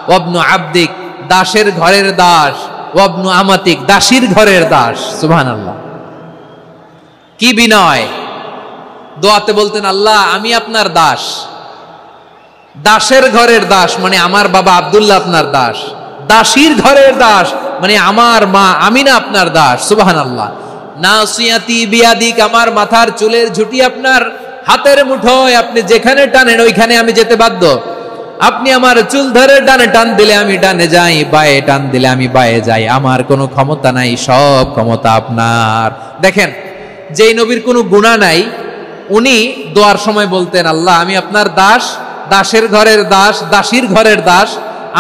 ওয়াবনু আবদিক, দাসের ঘরের দাস, ওয়াবনু আমাতিক, দাসীর ঘরের দাস। সুবহানাল্লাহ, কি বিনয়! দোয়াতে বলতেন, আল্লাহ আমি আপনার দাস, দাসের ঘরের দাস মানে আমার বাবা আব্দুল্লাহ আপনার দাস, দাসীর ঘরের দাস মানে আমার মা আমিনা আপনার দাস। সুবহানাল্লাহ। নাসিয়াতি বিয়াদিক, আমার মাথার চুলের ঝুঁটি আপনার হাতের মুঠোয়, আপনি যেখানে টানেন ওইখানে আমি যেতে বাধ্য। আপনি আমার চুল ধরে ডানে টান দিলে আমি ডানে যাই, বায়ে টান দিলে আমি বায়ে যাই, আমার কোনো ক্ষমতা নাই, সব ক্ষমতা আপনার। দেখেন, যেই নবীর কোনো গুনাহ নাই, উনি দোয়ার সময় বলতেন, আল্লাহ আমি আপনার দাস, দাসের ঘরের দাস, দাসীর ঘরের দাস,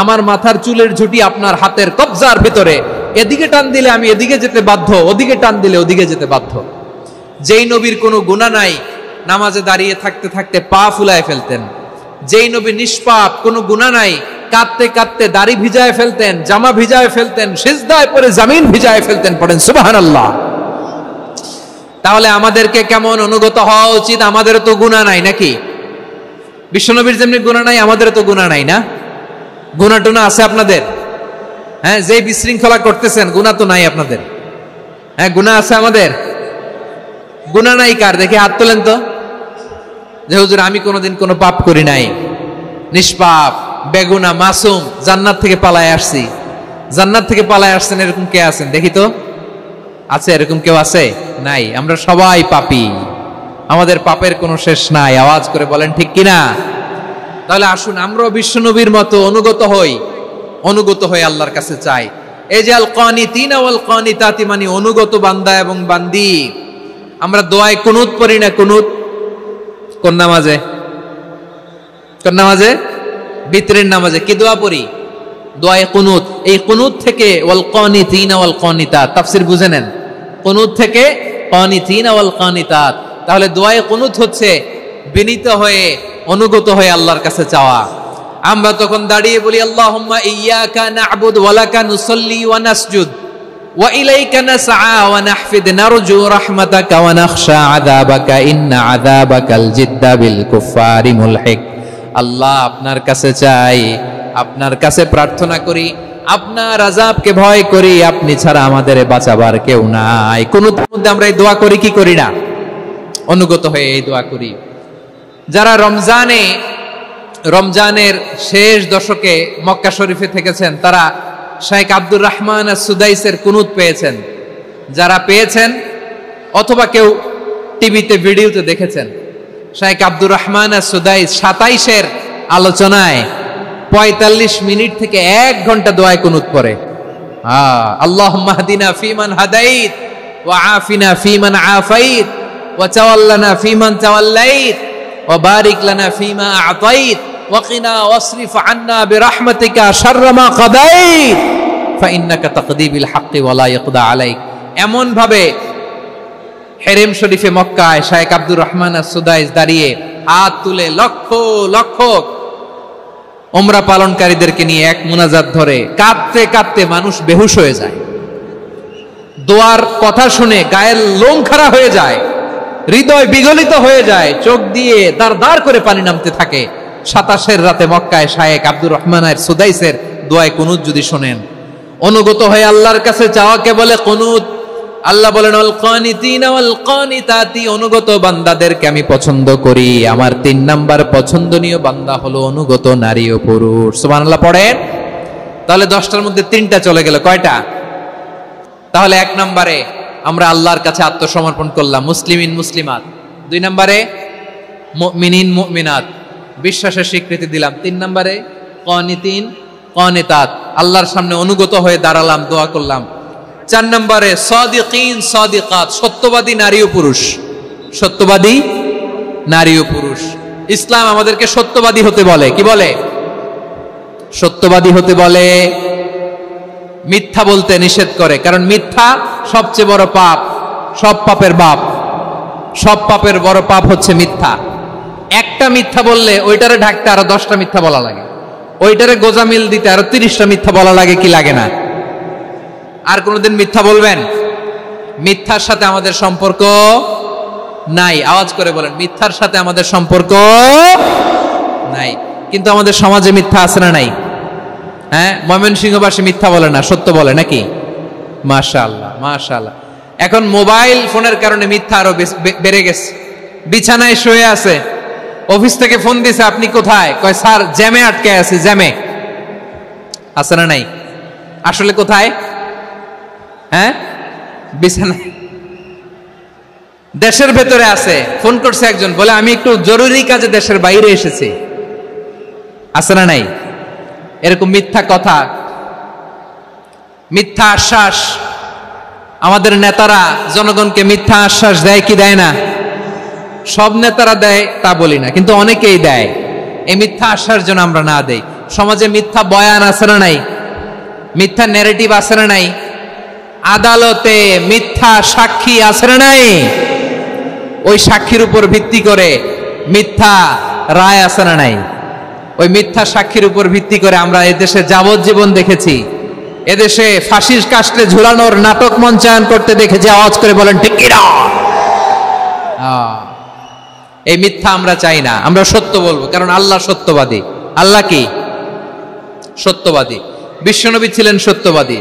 আমার মাথার চুলের ঝুঁটি আপনার হাতের কবজার ভিতরে, এদিকে টান দিলে আমি এদিকে যেতে বাধ্য, ওদিকে টান দিলে ওদিকে যেতে বাধ্য। যেই নবীর কোনো গুনাহ নাই, নামাজে দাঁড়িয়ে থাকতে থাকতে পা ফুলায় ফেলতেন। যেই নবী নিষ্পাপ, কোনো গুনাহ নাই, কাঁদতে কাঁদতে দাড়ি ভিজায় ফেলতেন, জামা ভিজায় ফেলতেন, সিজদায় পড়ে জমিন ভিজায় ফেলতেন। পড়েন সুবহানাল্লাহ। তাহলে আমাদেরকে কেমন অনুগত হওয়া উচিত? আমাদের তো গুনাহ নাই নাকি? বিশ্বনবীর যেমনি গুনাহ নাই, আমাদের তো গুনাহ নাই না? গুনাহ টুনা আছে আপনাদের? হ্যাঁ, যে বিশৃঙ্খলা করতেছেন, গুনাহ তো নাই আপনাদের? হ্যাঁ, গুনাহ আছে আমাদের? গুনাহ নাই কার? দেখে হাত তোলেন তো, যে হুজুর আমি কোনোদিন কোনো পাপ করি নাই, নিষ্পাপ, বেগুনা, মাসুম, জান্নাত থেকে পালায় আসছি। জান্নাত থেকে পালায় আসছেন এরকম কে আছেন দেখি তো? আছে এরকম কেউ? আছে? নাই। আমরা সবাই পাপী, আমাদের পাপের কোনো শেষ নাই। আওয়াজ করে বলেন ঠিক কিনা? তাহলে আসুন আমরাও বিশ্বনবীর মতো অনুগত হই, অনুগত হয়ে আল্লাহর কাছে চাই। এই যে আল কানিতিনা ওয়াল কানিতাতি, মানে অনুগত বান্দা এবং বান্দি। আমরা দোয়ায় কুনুত পড়ি না? কুনুত কোন নামাজে? কোন নামাজে? বিতরের নামাজে কি দোয়া পড়ি? দোয়ায়ে কুনুত। এই কুনুত থেকে ওয়াল কানিতিনা ওয়াল কানিতাত, তাফসীর বুঝে নেন। কুনুত থেকে কানিতিনা ওয়াল কানিতাত। তাহলে দোয়ায়ে কুনুত হচ্ছে বিনীত হয়ে, অনুগত হয়ে আল্লাহর কাছে চাওয়া। আমরা তখন দাঁড়িয়ে বলি, আল্লাহুম্মা ইয়্যাকা না'বুদু ওয়া লাকা নুসাল্লি ওয়া নাসজুদ ওয়া ইলাইকা নাসআ ওয়া নাহফিদ নারজু রাহমাতাকা ওয়া নাখশা আযাবাকা ইন্না আযাবাকাল জিদ্দা বিল কুফফারি মুলহিক। আল্লাহ আপনার কাছে চাই, আপনার কাছে প্রার্থনা করি, আপনার আযাবকে ভয় করি, আপনি ছাড়া আমাদের বাঁচাবার কেউ নাই। কুনুতের মধ্যে আমরা এই দোয়া করি কি করি না? অনুগত হয়ে এই দোয়া করি। যারা রমজানের শেষ দশকে মক্কা শরীফে থেকেছেন, তারা শাইখ আব্দুর রহমান সুদাইসের কুনুত পেয়েছেন। যারা পেয়েছেন অথবা কেউ টিভিতে ভিডিওতে দেখেছেন, শাইখ আব্দুর রহমান সুদাইস 27-এর আলোচনায় 45 মিনিট থেকে 1 ঘন্টা দোয়ায় কুনুত পড়ে। আল্লাহুম্মা হদিনা ফিমান হাদাইত ওয়া আফিনা ফিমান আফাইত ওয়া তাওয়াল্লানা ফিমান তাওয়াল্লাইত ওয়া বারিক লানা ফিমা আ'তাইত ওয়া কিনা ওয়াসরিফ আন্না বিরহমাতিকা শাররা মা কাদাইত ফাইন্নাকা তাকদি বিল হাক্কি ওয়া লা ইয়াকদা আলাইক। এমন ভাবে হেরেম শরীফে মক্কায় শাইখ আব্দুর রহমান সুদাইস দাঁড়িয়ে হাত তুলে লক্ষ লক্ষ ওমরা পালনকারীদেরকে নিয়ে এক মুনাজাত ধরে কাঁদতে কাঁদতে মানুষ বেহুশ হয়ে যায়, দোয়ার কথা শুনে গায়ের লোম খাড়া হয়ে যায়, হৃদয় বিগলিত হয়ে যায়, চোখ দিয়ে দাঁড় দাঁড় করে পানি নামতে থাকে। 27 রাতে মক্কায় শায়েখ আব্দুর রহমান সুদাইসের দোয়ায় কুনুত যদি শোনেন, অনুগত হয়ে আল্লাহর কাছে চাওয়াকে বলে কুনুত। আল্লাহ বলেন আল কানিতিনা ওয়াল কানিতাতি, অনুগত বান্দাদেরকে আমি পছন্দ করি। আমার 3 নাম্বার পছন্দনীয় বান্দা হলো অনুগত নারী ও পুরুষ। সুবহানাল্লাহ পড়েন। তাহলে 10টার মধ্যে 3টা চলে গেল, কয়টা? তাহলে 1 নম্বরে আমরা আল্লাহর কাছে আত্মসমর্পণ করলাম, মুসলিমিন মুসলিমাত। 2 নম্বরে মুমিনিন মুমিনাত, বিশ্বাসের স্বীকৃতি দিলাম। 3 নম্বরে কানিতিন কানিতাত, আল্লাহর সামনে অনুগত হয়ে দাঁড়ালাম, দোয়া করলাম। 4 নম্বরে সাদিকিন সাদিকাত, সত্যবাদী নারী ও পুরুষ। সত্যবাদী নারী ও পুরুষ। ইসলাম আমাদেরকে সত্যবাদী হতে বলে। কি বলে? সত্যবাদী হতে বলে, মিথ্যা বলতে নিষেধ করে। কারণ মিথ্যা সবচেয়ে বড় পাপ, সব পাপের বাপ। সব পাপের বড় পাপ হচ্ছে মিথ্যা। একটা মিথ্যা বললে ওইটারে ঢাকতে আরো 10টা মিথ্যা বলা লাগে, ওইটারে গোজামিল দিতে আরো 30টা মিথ্যা বলা লাগে, কি লাগে না? আর কোনোদিন মিথ্যা বলবেন? মিথ্যার সাথে আমাদের সম্পর্ক নাই। আওয়াজ করে বলেন, মিথ্যার সাথে আমাদের সম্পর্ক নাই। কিন্তু আমাদের সমাজে মিথ্যা আছে না নাই? হ্যাঁ, ময়মনসিংহবাসী মিথ্যা বলে না, সত্য বলে নাকি? মাশাআল্লাহ মাশাআল্লাহ। এখন মোবাইল ফোনের কারণে মিথ্যা আরো বেড়ে গেছে। বিছানায় শুয়ে আছে, অফিস থেকে ফোন দিছে, আপনি কোথায়? কয় স্যার জ্যামে আটকে আছি। জ্যামে আছে না নাই? আসলে কোথায়? হ্যাঁ, বিছানায়। দেশের ভেতরে আছে, ফোন করছে একজন, বলে আমি একটু জরুরি কাজে দেশের বাইরে এসেছি। আছে না নাই? এরকম মিথ্যা কথা, মিথ্যা আশ্বাস। আমাদের নেতারা জনগণকে মিথ্যা আশ্বাস দেয় কি দেয় না? সব নেতারা দেয় তা বলি না, কিন্তু অনেকেই দেয়। এই মিথ্যা আশ্বাস যেন আমরা না দেই। সমাজে মিথ্যা বয়ান আছে না নাই? মিথ্যা ন্যারেটিভ আছে না নাই? আদালতে মিথ্যা সাক্ষী আছে না নাই? ওই সাক্ষীর উপর ভিত্তি করে মিথ্যা রায় আছে না নাই? ওই মিথ্যা সাক্ষীর উপর ভিত্তি করে আমরা এদেশে যাবজ্জীবন দেখেছি, এদেশে ফাঁসির কাস্টে ঝুলানোর নাটক মঞ্চায়ন করতে দেখেছি। আওয়াজ করে বলেন ঠিক কি না? এই মিথ্যা আমরা চাই না, আমরা সত্য বলবো, কারণ আল্লাহ সত্যবাদী। আল্লাহ কি? সত্যবাদী। বিশ্বনবী ছিলেন সত্যবাদী,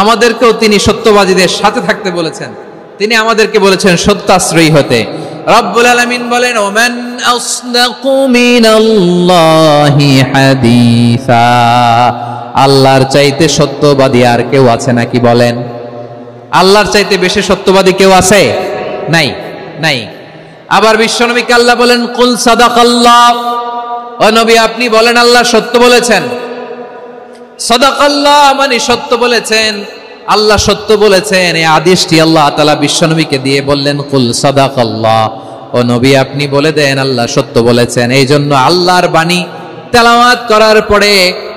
আমাদেরকেও তিনি সত্যবাদীদের সাথে থাকতে বলেছেন। তিনি আমাদেরকে বলেছেন সত্যাশ্রয়ী হতে। রব্বুল আলামিন বলেন ওমান আসদাকু মিনাল্লাহি হাদিসা, আল্লাহর চাইতে সত্যবাদী আর কেউ আছে নাকি বলেন? আল্লাহর চাইতে বেশি সত্যবাদী কেউ আছে? নাই, নাই। আবার বিশ্বনবীকে আল্লাহ বলেন কুল সাদাকাল্লাহ, ও নবী আপনি বলেন আল্লাহ সত্য বলেছেন। সাদাকাল্লাহ মানে সত্য বলেছেন, আল্লাহ সত্য বলেছেন। এই আদেশটি আল্লাহ তাআলা বিশ্বনবীকে দিয়ে বললেন কুল সাদাকাল্লাহ, ও নবী আপনি বলে দেন আল্লাহ সত্য বলেছেন। এই জন্য আল্লাহর বাণী তেলাওয়াত করার পরে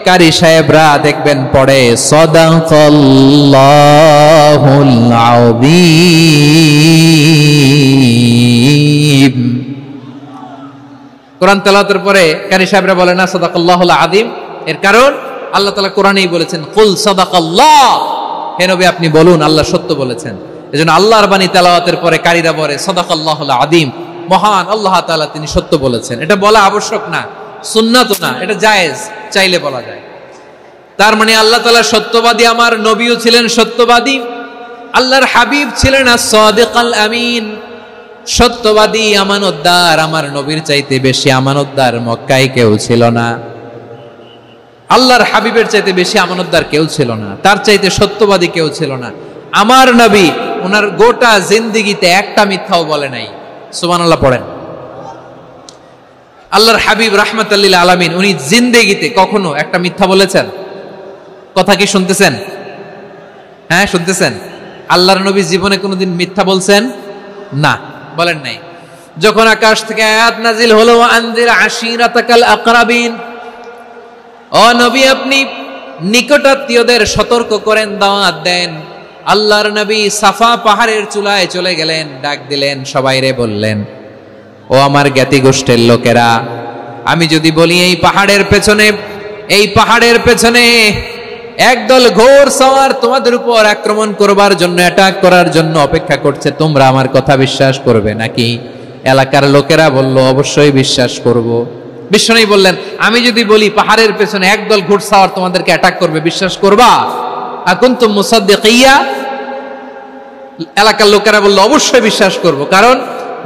কারি সাহেবরা দেখবেন পড়ে সাদাকাল্লাহুল আযীম। কোরআন তেলাওয়াতের পরে কারি সাহেবরা বলে না সাদাকাল্লাহুল আযীম। এর কারণ আল্লাহ তাআলা কোরআনেই বলেছেন কুল সাদাকাল্লাহ, হে নবী আপনি বলুন আল্লাহ সত্য বলেছেন। এজন্য আল্লাহর বাণী তেলাওয়াতের পরে কারীরা বলে সাদাকাল্লাহুল আযীম, মহান আল্লাহ তাআলা তিনি সত্য বলেছেন। এটা বলা আবশ্যক না, সুন্নাত না, এটা জায়েজ, চাইলে বলা যায়। তার মানে আল্লাহ তাআলা সত্যবাদী, আমার নবীও ছিলেন সত্যবাদী, আল্লাহর হাবিব ছিলেন as-সাদিকাল আমিন, সত্যবাদী আমানতদার। আমার নবীর চাইতে বেশি আমানতদার মক্কায় কেউ ছিল না, আল্লাহর হাবিবের চাইতে বেশি আমানতদার কেউ ছিল না, তার চাইতে সত্যবাদী কেউ ছিল না। আমার নবী ওনার গোটা জিন্দেগিতে একটা মিথ্যাও বলে নাই। সুবহানাল্লাহ পড়েন। আল্লাহর হাবিব রাহমাতাল লিল আলামিন উনি জিন্দেগিতে কখনো একটা মিথ্যা বলেছেন? কথা কি শুনতেছেন? হ্যাঁ শুনতেছেন? আল্লাহর নবী জীবনে কোনোদিন মিথ্যা বলছেন? না, বলেন নাই। যখন আকাশ থেকে আয়াত নাজিল হলো আনজির আশিরাতাকাল আকরাবিন, ও নবী আপনি নিকটাত্মীয়দের সতর্ক করেন, দাওয়াত দেন। আল্লাহর নবী সাফা পাহাড়ের চূড়ায় চলে গেলেন, ডাক দিলেন, সবাইরে বললেন ও আমার জ্ঞাতি গোষ্ঠীর লোকেরা, আমি যদি বলি এই পাহাড়ের পেছনে এই পাহাড়ের পেছনে একদল ঘোড়সওয়ার তোমাদের উপর আক্রমণ করবার জন্য, অ্যাটাক করার জন্য অপেক্ষা করছে। তোমরা আমার কথা বিশ্বাস করবে নাকি? এলাকার লোকেরা বলল, অবশ্যই বিশ্বাস করব। বিশ্বনবী বললেন, আমি যদি বলি পাহাড়ের পেছনে একদল ঘোড়সওয়ার তোমাদেরকে অ্যাটাক করবে, বিশ্বাস করবা? আকুনতুম মুসাদ্দিকিয়া? এলাকার লোকেরা বলল, অবশ্যই বিশ্বাস করব, কারণ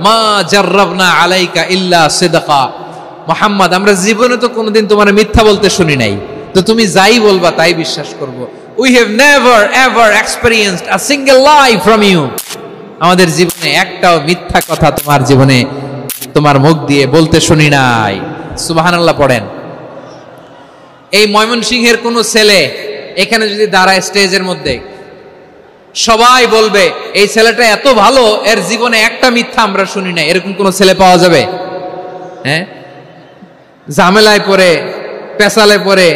মা জাররাবনা আলাইকা ইল্লা সিদকা। মুহাম্মদ, আমরা জীবনে তো কোনোদিন তোমার মিথ্যা বলতে শুনি নাই, তো তুমি যাই বলবা তাই বিশ্বাস করব। We have never ever experienced a single lie from you. আমাদের জীবনে একটাও মিথ্যা কথা তোমার জীবনে, তোমার মুখ দিয়ে বলতে শুনি নাই। সুবহানাল্লাহ পড়েন। এই ময়মনসিংহের কোন ছেলে এখানে যদি দাঁড়ায় স্টেজের মধ্যে, সবাই বলবে এই ছেলেটা এত ভালো, এর জীবনে একটা মিথ্যা আমরা শুনি নাই। এরকম কোন ছেলে পাওয়া যাবে? হ্যাঁ, ঝামেলায় পড়ে, পেশালে পড়ে,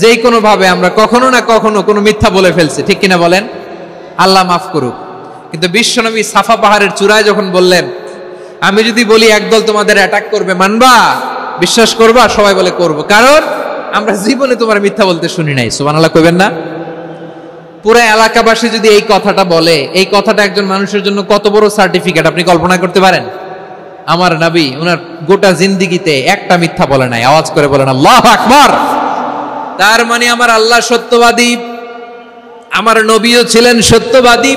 যেই কোনো ভাবে আমরা কখনো না কখনো কোনো মিথ্যা বলে ফেলছি, ঠিক কিনা বলেন? আল্লাহ মাফ করুক। কিন্তু বিশ্বনবী সাফা পাহাড়ের চূড়ায় যখন বললেন, আমি যদি বলি একদল তোমাদের অ্যাটাক করবে, মানবা? বিশ্বাস করবা? সবাই বলে করব, কারণ আমরা জীবনে তোমার মিথ্যা বলতে শুনি নাই। সুবহানাল্লাহ কইবেন না? পুরো এলাকাবাসী যদি এই কথাটা বলে, এই কথাটা একজন মানুষের জন্য কত বড় সার্টিফিকেট আপনি কল্পনা করতে পারেন? আমার নবী ওনার গোটা জিন্দেগিতে একটা মিথ্যা বলে নাই। আওয়াজ করে বলেন আল্লাহু আকবার। তার মানে আমার আল্লাহ সত্যবাদী, আমার নবীও ছিলেন সত্যবাদী,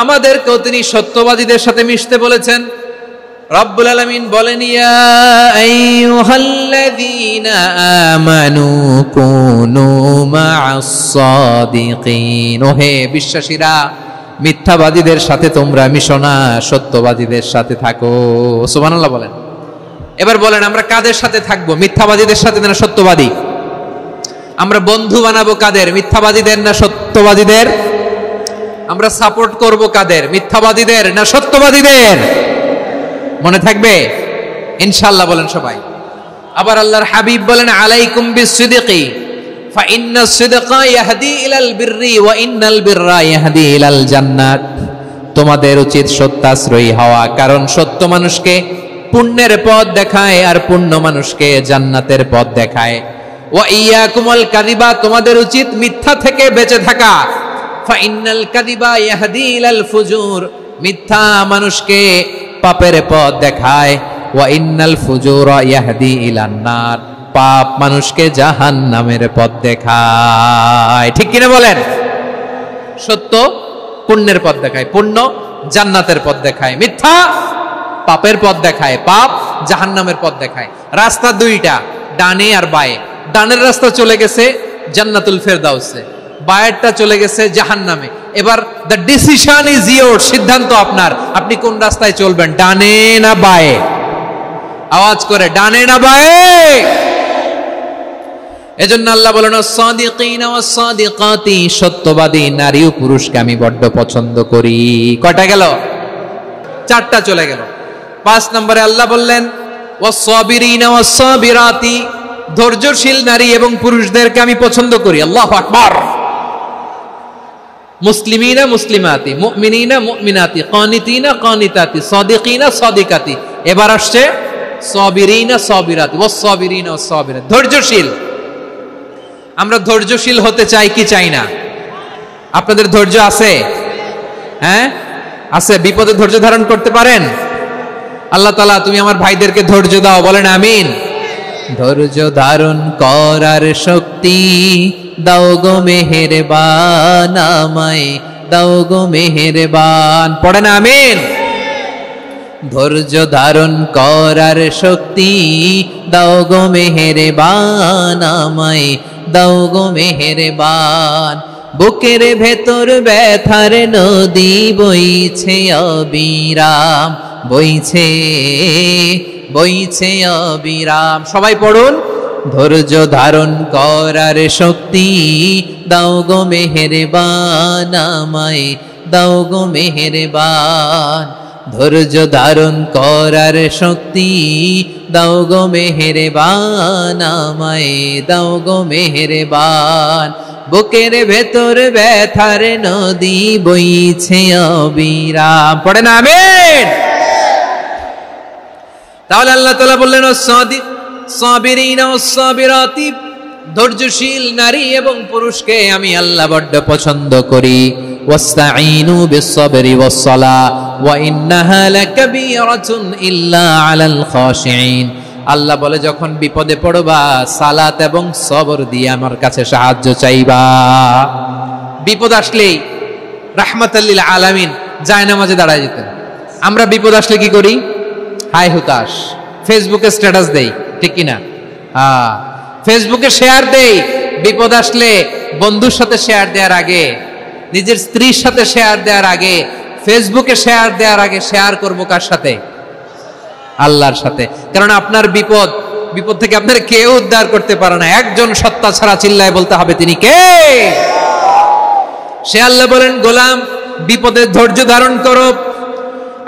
আমাদেরকেও তিনি সত্যবাদীদের সাথে মিশতে বলেছেন। রব্বুল আলামিন বলেন, ইয়া আইয়ুহাল্লাযীনা আমানু কুনু মা'আস সাদিকিন। ওহে বিশ্বাসীরা, মিথ্যাবাদীদের সাথে তোমরা মিশো না, সত্যবাদীদের সাথে থাকো। সুবহানাল্লাহ বলেন। এবার বলেন, আমরা কাদের সাথে থাকবো? মিথ্যাবাদীদের সাথে না সত্যবাদী? আমরা বন্ধু বানাবো কাদের? মিথ্যাবাদীদের না সত্যবাদীদের? আমরা সাপোর্ট করব কাদের? মিথ্যাবাদীদের না সত্যবাদীদের? মনে থাকবে ইনশাআল্লাহ, বলেন সবাই। আবার আল্লাহর হাবিব বলেন, আলাইকুম বিসসিদকি ফাইন্নাস সিদকা ইয়াহদি ইলাল বিররি ওয়া ইন্নাল বিররা ইয়াহদি ইলাল জান্নাত। তোমাদের উচিত সত্যাশ্রয়ী হওয়া, কারণ সত্য মানুষকে পুণ্যের পথ দেখায় আর পুণ্য মানুষকে জান্নাতের পথ দেখায়। ওয়া ইয়াকুমুল কাযিবা, তোমাদের উচিত মিথ্যা থেকে বেঁচে থাকা। ফাইন্নাল কাযিবা ইয়াহদি ইলাল ফুজুর, মিথ্যা মানুষকে পাপের পথ দেখায়। ওয়া ইন্নাল ফুজুরা ইয়াহদি ইলান নার, পাপ মানুষকে জাহান্নামের পথ দেখায়। ঠিক কিনা বলেন? সত্য পুণ্যের পথ দেখায়, পুণ্য জান্নাতের পথ দেখায়, মিথ্যা পাপের পথ দেখায়, পাপ জাহান্নামের পথ দেখায়। রাস্তা দুইটা, ডানে আর বায়ে। ডানের রাস্তা চলে গেছে জান্নাতুল ফেরদাউসে, বায়েরটা চলে গেছে জাহান্নামে। এবার দ্য ডিসিশন ইজ ইয়োর, সিদ্ধান্ত আপনার, আপনি কোন রাস্তায় চলবেন, ডানে না বায়ে? আওয়াজ করে, ডানে না বায়ে? এজন্য আল্লাহ বলেন, সাদিকিনা ওয়াস সাদিকাতি, সত্যবাদী নারী ও পুরুষকে আমি বড্ড পছন্দ করি। কয়টা গেল? চারটা চলে গেল। 5 নম্বরে আল্লাহ বললেন, ওয়াস সাবিরিনা ওয়াস সাবিরাতি, ধৈর্যশীল নারী এবং পুরুষদেরকে আমি পছন্দ করি। আল্লাহু আকবার। মুসলিমিনা মুসলিমাতি, মুমিনিনা মুমিনাতি, কানিতিনা কানিতাতি, সাদিকিনা সাদিকাতি। এবার আসছে সাবিরিনা সাবিরাতি, ওয়াস সাবিরিনা ওয়াস সাবিরাত, ধৈর্যশীল। আমরা ধৈর্যশীল হতে চাই কি চাই না? আপনাদের ধৈর্য আছে? হ্যাঁ আছে। বিপদে ধৈর্য ধারণ করতে পারেন? আল্লাহ তাআলা তুমি আমার ভাইদেরকে ধৈর্য দাও, বলেন আমিন। ধৈর্য ধারণ করার শক্তি দাও গো মেহেরবান, আমায় দাও গো মেহেরবান, পড়েন আমিন। ধৈর্য ধারণ করার শক্তি দাও গো মেহেরবান, আমায় দাও গো মেহেরবান। বুকের ভেতর ব্যথার নদী বইছে অবিরাম, বইছে বইছে অবিরাম। সবাই পড়ুন, ধৈর্য ধারণ করার শক্তি দাও গো মেহেরবান, আমায় দাও গো মেহেরবান। ধৈর্য ধারণ করার শক্তি দাও গো মেহেরবান, আমায় দাও গো মেহেরবান। বুকের ভেতর ব্যথার নদী বইছে অবিরাম, পড়েন আমিন। তাহলে আল্লাহ তাআলা বললেন, সাবিরিনা ওয়াস সাবিরাতি, ধৈর্যশীল নারী এবং পুরুষকে আমি আল্লাহ বড্ড পছন্দ করি। ওয়াস্তাঈনু বিস-সাবরি ওয়াস-সালাহ ওয়া ইন্নাহা লাকাবীরাতুন ইল্লা আলাল খাশিঈন। আল্লাহ বলে যখন বিপদে পড়বা সালাত এবং সবর দিয়ে আমার কাছে সাহায্য চাইবা। বিপদ আসলেই রাহমাতাল লিল আলামিন জায়নামাজে দাঁড়ায় যেতেন। আমরা বিপদ আসলে কি করি? হাই হুতাশ, ফেসবুকে স্ট্যাটাস দেই, ঠিক কিনা? ফেসবুকে শেয়ার দেই। বিপদ আসলে বন্ধুর সাথে শেয়ার দেওয়ার আগে, নিজের স্ত্রীর সাথে শেয়ার দেওয়ার আগে, ফেসবুকে শেয়ার দেওয়ার আগে শেয়ার করব কার সাথে? আল্লাহর সাথে। কারণ আপনার বিপদ থেকে আপনার কেউ উদ্ধার করতে পারে না, একজন সত্তা ছাড়া। চিল্লায় বলতে হবে তিনি কে? সে আল্লাহ বলেন, গোলাম বিপদের ধৈর্য ধারণ করো।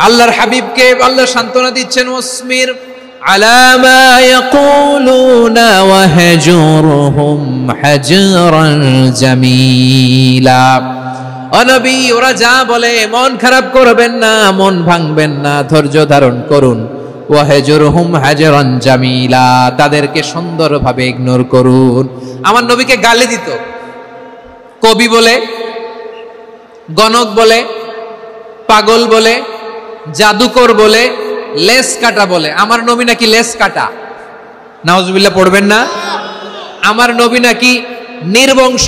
আল্লাহর হাবিবকে আল্লাহ সান্ত্বনা দিচ্ছেন, ওয়াসমির আলা মা ইয়াকুলুনা ওয়াহজুরহুম হাজরান জামিলা। ও নবী, ওরা যা বলে মন খারাপ করবেন না, মন ভাঙবেন না, ধৈর্য ধারণ করুন। ওয়াহজুরহুম হাজরান জামিলা, তাদেরকে সুন্দরভাবে ইগনোর করুন। আমার নবীকে গালি দিত কবি বলে, গণক বলে, পাগল বলে, জাদুকর বলে, লেস কাটা বলে। আমার নবী নাকি লেস কাটা? নাউজুবিল্লাহ পড়বেন না। আমার নবী নাকি নির্বংশ,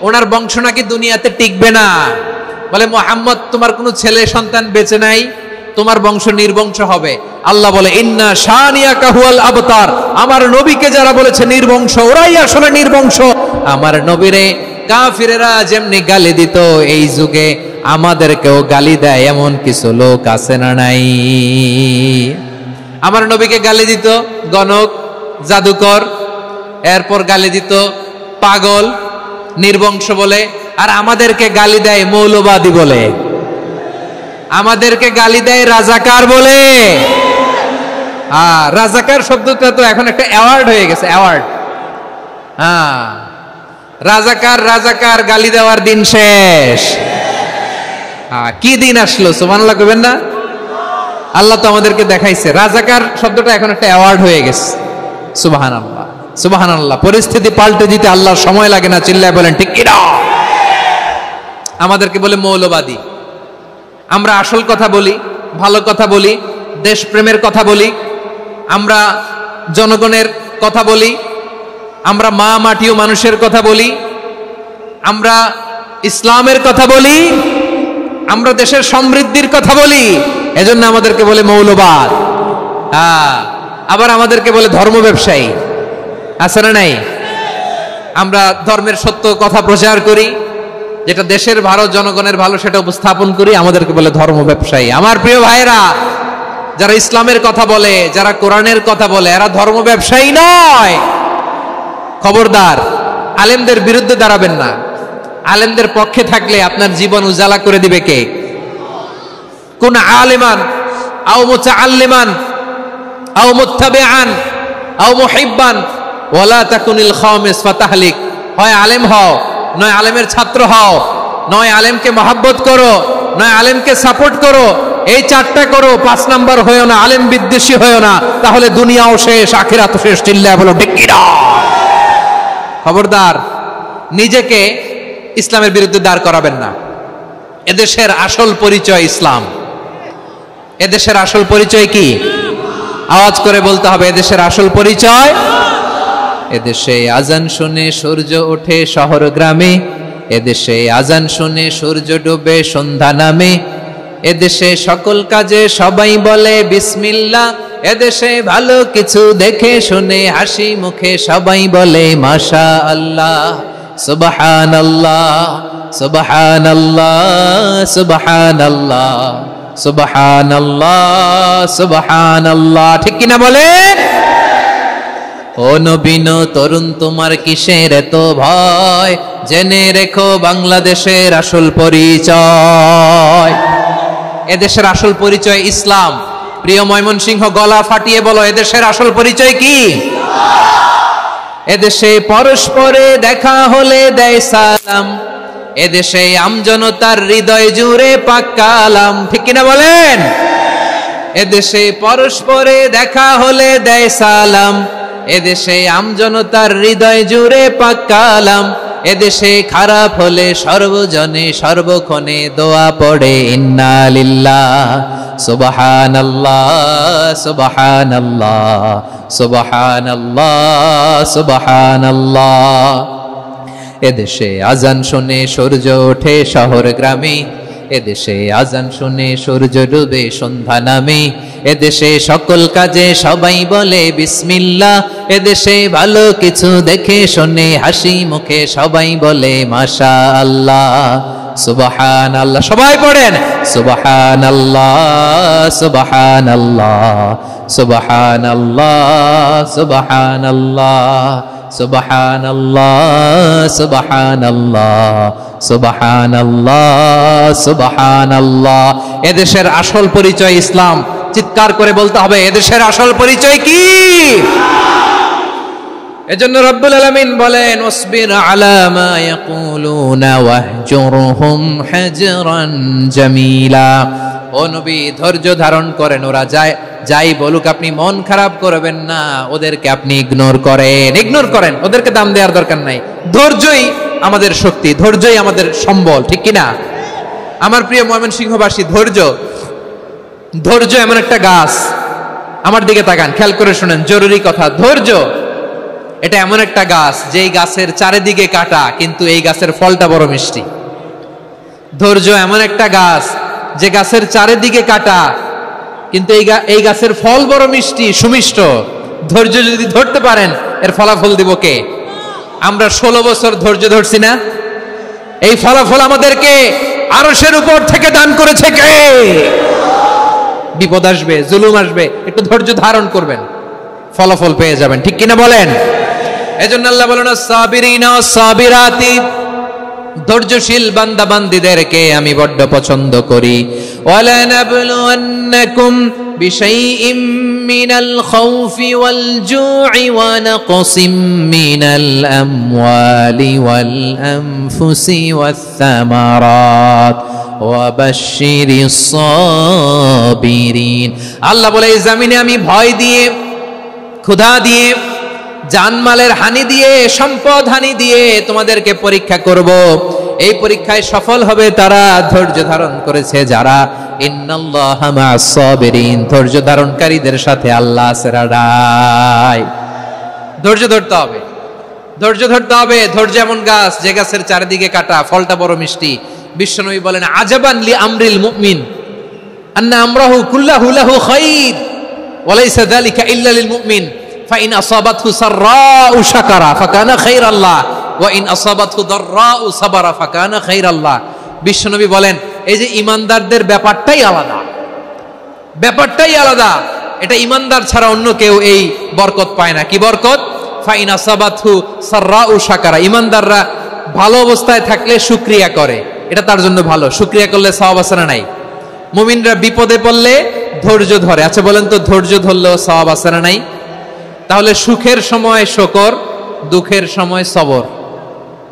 ওনার বংশ নাকি দুনিয়াতে টিকবে না। বলে মুহাম্মদ, তোমার কোনো ছেলে সন্তান বেঁচে নাই, তোমার বংশ নির্বংশ হবে। আল্লাহ বলে, ইন্না শানিয়াকা হুয়াল আবতার। আমার নবীকে যারা বলেছে নির্বংশ, ওরাই আসলে নির্বংশ। আমার নবীরে কাফিরেরা যেমনি গালি দিত, এই যুগে আমাদেরকেও গালি দেয় এমন কিছু লোক আছে না নাই? আমার নবীকে গালি দিত গণক, জাদুকর, এরপর গালি দিত পাগল, নির্বংশ বলে। আর আমাদেরকে গালি দেয় মৌলবাদী বলে, আমাদেরকে গালি দেয় রাজাকার বলে। রাজাকার শব্দটা তো এখন একটা অ্যাওয়ার্ড হয়ে গেছে, অ্যাওয়ার্ড। রাজাকার রাজাকার গালি দেওয়ার দিন শেষ। কি দিন আসলো? সুবহানাল্লাহ কইবেন না? আল্লাহ তো আমাদেরকে দেখাইছে। রাজাকার শব্দটা এখন একটা অ্যাওয়ার্ড হয়ে গেছে। সুবহানাল্লাহ, সুবহানাল্লাহ। পরিস্থিতি পাল্টে দিতে আল্লাহর সময় লাগে না। চিল্লায় বলেন ঠিক কিনা? আমাদেরকে বলে মৌলবাদী। আমরা আসল কথা বলি, ভালো কথা বলি, দেশপ্রেমের কথা বলি, আমরা জনগণের কথা বলি, আমরা মা মাটি ও মানুষের কথা বলি, আমরা ইসলামের কথা বলি, আমরা দেশের সমৃদ্ধির কথা বলি। এজন্য আমাদেরকে বলে মৌলবাদ। আবার আমাদেরকে বলে ধর্ম ব্যবসায়ী। আছে না নাই? আমরা ধর্মের সত্য কথা প্রচার করি, যেটা দেশের ভালো, জনগণের ভালো, সেটা উপস্থাপন করি। আমাদেরকে বলে ধর্ম ব্যবসায়ী। আমার প্রিয় ভাইরা, যারা ইসলামের কথা বলে, যারা কোরআনের কথা বলে, এরা ধর্ম ব্যবসায়ী নয়। খবরদার, আলেমদের বিরুদ্ধে দাঁড়াবেন না। আলেমদের পক্ষে থাকলে আপনার জীবন উজালা করে দিবে কে? কোন আলেমান আও মুতাআল্লিমান আও মুত্তাবিআন আও মুহিব্বান ওয়ালা তাকুনিল খামিস ফাতাহলিক। হয় আলেম হও, নয় আলেমের ছাত্র হও, নয় আলেমকে মহব্বত করো, নয় আলেমকে সাপোর্ট করো। এই চারটা করো, 5 নাম্বার হয়েও না, আলেম বিদ্বেষী হয়েও না, তাহলে দুনিয়াও শেষ, আখিরাতও শেষ। চিল্লায় বলো ঠিক কিনা? খবরদার, নিজেকে ইসলামের বিরুদ্ধে দাঁড় করাবেন না। এদেশের আসল পরিচয় ইসলাম। এদেশের আসল পরিচয় কি? আওয়াজ করে বলতে হবে, এদেশের আসল পরিচয়। এদেশে আজান শুনে সূর্য ওঠে শহর গ্রামে, এদেশে আজান শুনে সূর্য ডুবে সন্ধ্যা নামে, এদেশে সকল কাজে সবাই বলে বিসমিল্লাহ, এদেশে ভালো কিছু দেখে শুনে হাসি মুখে সবাই বলে মাশাআল্লাহ, সুবহানাল্লাহ, সুবহানাল্লাহ, সুবহানাল্লাহ, সুবহানাল্লাহ, সুবহানাল্লাহ। ঠিক কিনা বলেন? ও নবীন তরুণ, তোমার কিসের এত ভয়? জেনে রেখো বাংলাদেশের আসল পরিচয়। এদেশের আসল পরিচয় ইসলাম। প্রিয় ময়মনসিংহ, গলা ফাটিয়ে বলো, এদেশের আসল পরিচয় কি? এদেশে পরস্পরে দেখা হলে দেয় সালাম, এদেশে আমজনতার হৃদয় জুড়ে পাক কালাম। ঠিক কিনা বলেন? এদেশে পরস্পরে দেখা হলে দেয় সালাম, এদেশে আমজনতার হৃদয় জুড়ে পাক কালাম, এদেশে খারাপ হলে সর্বজনে সর্বক্ষণে দোয়া পড়ে ইন্না লিল্লাহ সুবহানাল্লাহ সুবহানাল্লাহ সুবহানাল্লাহ সুবহানাল্লাহ। এদেশে আজান শুনে সূর্য ওঠে শহর গ্রামে, এদেশে আজান শুনে সূর্য ডুবে সন্ধ্যা নামে, এদেশে সকল কাজে সবাই বলে বিসমিল্লাহ, এদেশে ভালো কিছু দেখে শুনে হাসি মুখে সবাই বলে মাশাআল্লাহ সুবহানাল্লাহ। সবাই পড়েন সুবহানাল্লাহ সুবহানাল্লাহ সুবহানাল্লাহ সুবহানাল্লাহ সুবহানাল্লাহ সুবহানাল্লাহ সুবহানাল্লাহ সুবহানাল্লাহ। এদেশের আসল পরিচয় ইসলাম। চিৎকার করে বলতে হবে, এদেশের আসল পরিচয় কি? এজন্য রব্বুল আলামিন বলেন ওয়াসবির আলা মা ইয়াকুলুনা ওয়াহজুরহুম হাজরান জামিলা। ও নবী, ধৈর্য ধারণ করেন, ওরা যাই বলুক আপনি মন খারাপ করবেন না, ওদেরকে আপনি ইগনোর করেন, ওদেরকে দাম দেওয়ার দরকার নাই। ধৈর্যই আমাদের শক্তি, ধৈর্যই আমাদের সম্বল, ঠিক কিনা? আমার প্রিয় ময়মনসিংহবাসী, ধৈর্য এমন একটা গাছ, আমার দিকে তাকান, খেয়াল করে শুনেন, জরুরি কথা। ধৈর্য এটা এমন একটা গাছ যেই গাছের চারিদিকে কাটা, কিন্তু এই গাছের ফলটা বড় মিষ্টি। ধৈর্য এমন একটা গাছ যে গাছের চারিদিকে কাটা, কিন্তু এই গাছের ফল বড় মিষ্টি সুমিষ্ট। ধৈর্য যদি ধরতে পারেন, এর ফলাফল দিব কে? আমরা 16 বছর ধৈর্য ধরছি না? এই ফলাফল আমাদেরকে আরশের উপর থেকে দান করেছে কে? বিপদ আসবে, জুলুম আসবে, একটু ধৈর্য ধারণ করবেন, ফলাফল পেয়ে যাবেন, ঠিক কিনা বলেন? এজন্য আল্লাহ বলেন সাবিরিনা সাবিরাতি, ধৈর্যশীল বান্দা বান্দীদেরকে আমি বড্ড পছন্দ করি। ওয়ালা নাবলুওয়ান্নাকুম বিশাইইম মিনাল খাউফি ওয়াল জু'i ওয়া নাকসিম মিনাল আমওয়ালি ওয়াল আনফুসি ওয়াস সামারাত ওয়া বাশশিরিস সাবিরিন। আল্লাহ বলে এই জমিনে আমি ভয় দিয়ে, ক্ষুধা দিয়ে, জানমালের হানি দিয়ে, সম্পদ হানি দিয়ে তোমাদেরকে পরীক্ষা করব। এই পরীক্ষায় সফল হবে তারা ধৈর্য ধারণ করেছে যারা। ইন্নাল্লাহা মা'আস সাবিরিন, ধৈর্য ধারণকারীদের সাথে আল্লাহ আছে। ধৈর্য ধরতে হবে, ধৈর্য ধরতে হবে। ধৈর্য এমন গাছ যে গাছের চারিদিকে কাটা, ফলটা বড় মিষ্টি। বিশ্বনবী বলেন আজাবান লি আমরিল মুমিন আন্না আমরাহু কুল্লাহু লাহু খাইর ওয়া লাইসা যালিকা ইল্লা লিল মুমিন ফাইন আসাবাতহু সাররাউ শাকারা ফাকানা খাইরাল্লাহ ওয়া ইন আসাবাতহু দাররাউ সাবারা ফাকানা খাইরাল্লাহ। বিশ্বনবী বলেন এই যে ইমানদারদের ব্যাপারটাই আলাদা, ব্যাপারটাই আলাদা। এটা ইমানদার ছাড়া অন্য কেউ এই বরকত পায় না। কি বরকত? ফাইন আসাবাতহু সাররাউ শাকারা। ইমানদাররা ভালো অবস্থায় থাকলে শুকরিয়া করে, এটা তার জন্য ভালো। শুকরিয়া করলে সওয়াব আছে না নাই? মুমিনরা বিপদে পড়লে ধৈর্য ধরে। আচ্ছা বলেন তো, ধৈর্য ধরলেও সওয়াব আছে না নাই? তাহলে সুখের সময় শুকর, দুঃখের সময় সবর,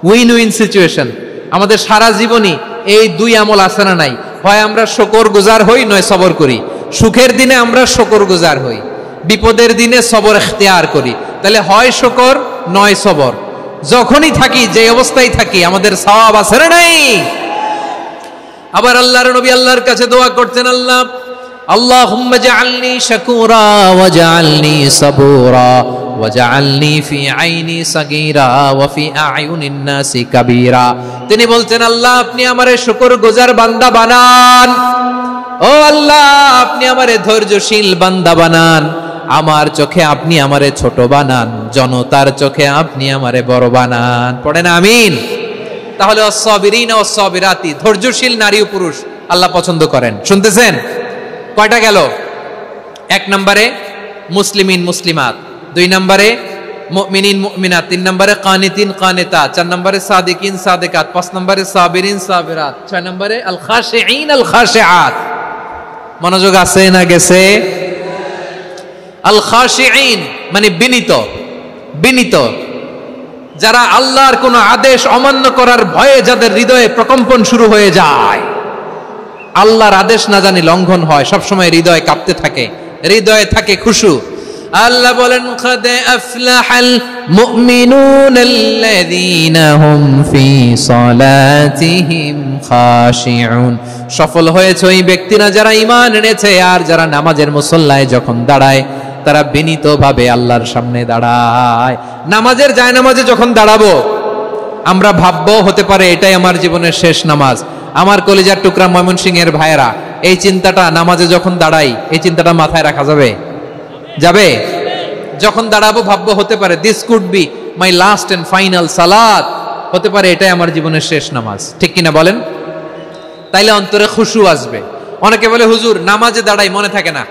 উইন উইন সিচুয়েশন। আমাদের সারা জীবনই এই দুই আমল আছে না নাই? হয় আমরা শুকর গুজার হই, নয় সবর করি। সুখের দিনে আমরা শুকর গুজার হই, বিপদের দিনে সবর ইখতিয়ার করি। তাহলে হয় শুকর নয় সবর। যখনই থাকি, যে অবস্থায় থাকি, আমাদের সওয়াব আছে না নাই? আবার আল্লাহর নবী আল্লাহর কাছে দোয়া করতেন, আল্লাহুম্মা জাআলনি শাকুরা ওয়া জাআলনি সাবুরা ওয়া জাআলনি ফি আইনি সাগীরা ওয়া ফি আ'য়ুনিন নাসি কাবীরা। তিনি বলতেন, আল্লাহ আপনি আমারে শুকরগুজার বান্দা বানান, ও আল্লাহ আপনি আমারে ধৈর্যশীল বান্দা বানান, আমার চোখে আপনি আমারে ছোট বানান, জনতার চোখে আপনি আমারে বড় বানান। পড়েন আমিন। তাহলে আস-সাবিরিনা ওয়াস-সাবিরাতি, ধৈর্যশীল নারী ও পুরুষ আল্লাহ পছন্দ করেন। শুনতেছেন? কয়টা গেল? 1 নম্বরে মুসলিমিন মুসলিমাত, 2 নম্বরে মুমিনিন মুমিনাত, 3 নম্বরে কানিতিন কানিতাত, 4 নম্বরে সাদিকিন সাদিকাত, 5 নম্বরে সাবিরিন সাবিরাত, 6 নম্বরে আল খাশিঈন আল খাশিআত। মনোযোগ আছে না গেছে? আল খাশিঈন মানে বিনীত, বিনীত, যারা আল্লাহর কোন আদেশ অমান্য করার ভয়ে যাদের হৃদয়ে প্রকম্পন শুরু হয়ে যায়, আল্লাহর আদেশ না জানি লঙ্ঘন হয়, সবসময় হৃদয় কাঁপতে থাকে, হৃদয়ে থাকে খুশু। আল্লাহ বলেন قد أفلح المؤمنون الذين هم في صلاتهم خاشعون সফল হয়েছে ওই ব্যক্তিরা যারা ঈমান এনেছে আর যারা নামাজের মুসল্লায় যখন দাঁড়ায় তারা বিনীতভাবে আল্লাহর সামনে দাঁড়ায়। নামাজের জায়নামাজে যখন দাঁড়াবো আমরা ভাববো হতে পারে এটাই আমার জীবনের শেষ নামাজ। আমার কলিজার টুকরা ময়মনসিংহের ভাইয়েরা, এই চিন্তাটা নামাজে যখন দাঁড়াই এই চিন্তাটা মাথায় রাখা যাবে? যাবে? যখন দাঁড়াবো ভাববো হতে পারে this could be my last and final সালাত, হতে পারে এটাই আমার জীবনের শেষ নামাজ। ঠিক কিনা বলেন? তাইলে অন্তরে খুশু আসবে। অনেকে বলে হুজুর নামাজে দাঁড়াই মনে থাকে না,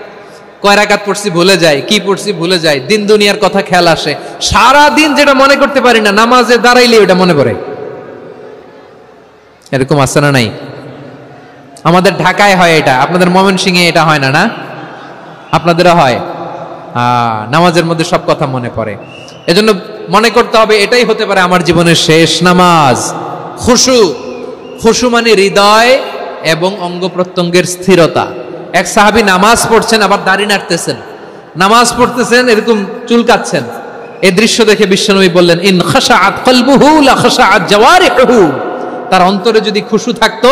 কয় রাকাত পড়ছি ভুলে যায়, কি পড়ছি ভুলে যায়, দিন দুনিয়ার কথা খেয়াল আসে, সারা দিন যেটা মনে করতে পারি না নামাজে দাঁড়াইলে ওটা মনে পড়ে। এরকম আছে না নাই? আমাদের ঢাকায় হয় এটা, আপনাদের ময়মনসিংহে এটা হয় না? না আপনাদেরও হয়? নামাজের মধ্যে সব কথা মনে পড়ে। এজন্য মনে করতে হবে এটাই হতে পারে আমার জীবনের শেষ নামাজ। খুশু, খুশু মানে হৃদয় এবং অঙ্গ প্রত্যঙ্গের স্থিরতা। এক সাহাবী নামাজ পড়ছেন আবার দাড়ি নাড়তেছেন, নামাজ পড়তেছেন এরকম চুলকাচ্ছেন। এই দৃশ্য দেখে বিশ্বনবী বললেন ইন খাশাআত কলবুহু লা খাশাআত জাওয়ারিহু, তার অন্তরে যদি খুশু থাকতো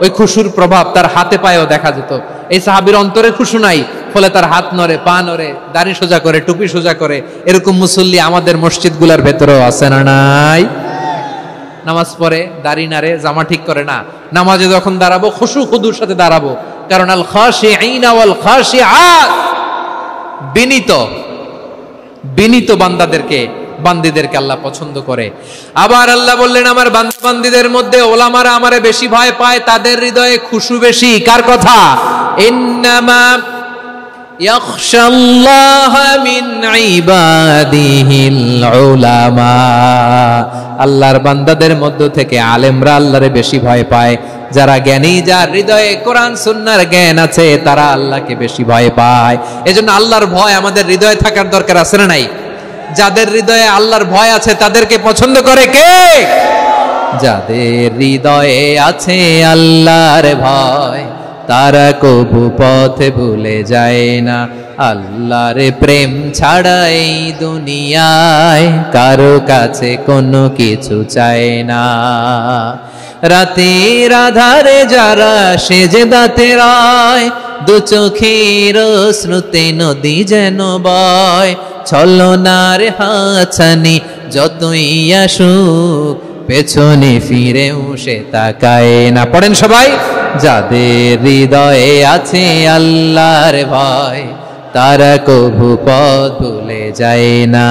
ওই খুশুর প্রভাব তার হাতে পায়েও দেখা যেত। এই সাহাবীর অন্তরে খুশু নাই, ফলে তার হাত নড়ে, পা নড়ে, দাড়ি সোজা করে, টুপি সোজা করে। এরকম মুসল্লি আমাদের মসজিদগুলোর ভেতরেও আছে না নাই? নামাজ পড়ে, দাড়ি নাড়ে, জামা ঠিক করে না। নামাজে যখন দাঁড়াবো খুশু খুদুর সাথে দাঁড়াবো, কারণ আল খাশিঈনা ওয়াল খাশিআত, বিনীত বিনীত বান্দীদেরকে আল্লাহ পছন্দ করে। আবার আল্লাহ বললেন আমার বান্দীদের মধ্যে ওলামারা আমারে বেশি ভয় পায়, তাদের হৃদয়ে খুশু বেশি। কার কথা? ইন্নামা ইয়াখশাল্লাহ মিন ইবাদিহিল উলামা, আল্লাহর বান্দাদের মধ্য থেকে আলেমরা আল্লাহরে বেশি ভয় পায়। যারা জ্ঞানী, যার হৃদয়ে কোরআন সুন্নাহর জ্ঞান আছে, তারা আল্লাহকে বেশি ভয় পায়। এজন্য আল্লাহর ভয় আমাদের হৃদয়ে থাকার দরকার আছে না নাই? যাদের হৃদয়ে আল্লাহর ভয় আছে তাদেরকে পছন্দ করে কে? যাদের হৃদয়ে আছে আল্লাহর ভয় তারা কবু পথে ভুলে যায় না। আল্লাহর প্রেম ছাড়া এই দুনিয়ায় কারো কাছে কোনো কিছু চায় না। রাতের আধারে যারা সেজদাতে রয়, দু চোখের শ্রুতে নদী যেন বয়, ছলনার হাতছানি যতই আসুক পেছনে ফিরেও সে তাকায় না। পড়েন সবাই, যাদের হৃদয়ে আছে আল্লাহর ভয় তারা কভু পথ ভুলে যায় না।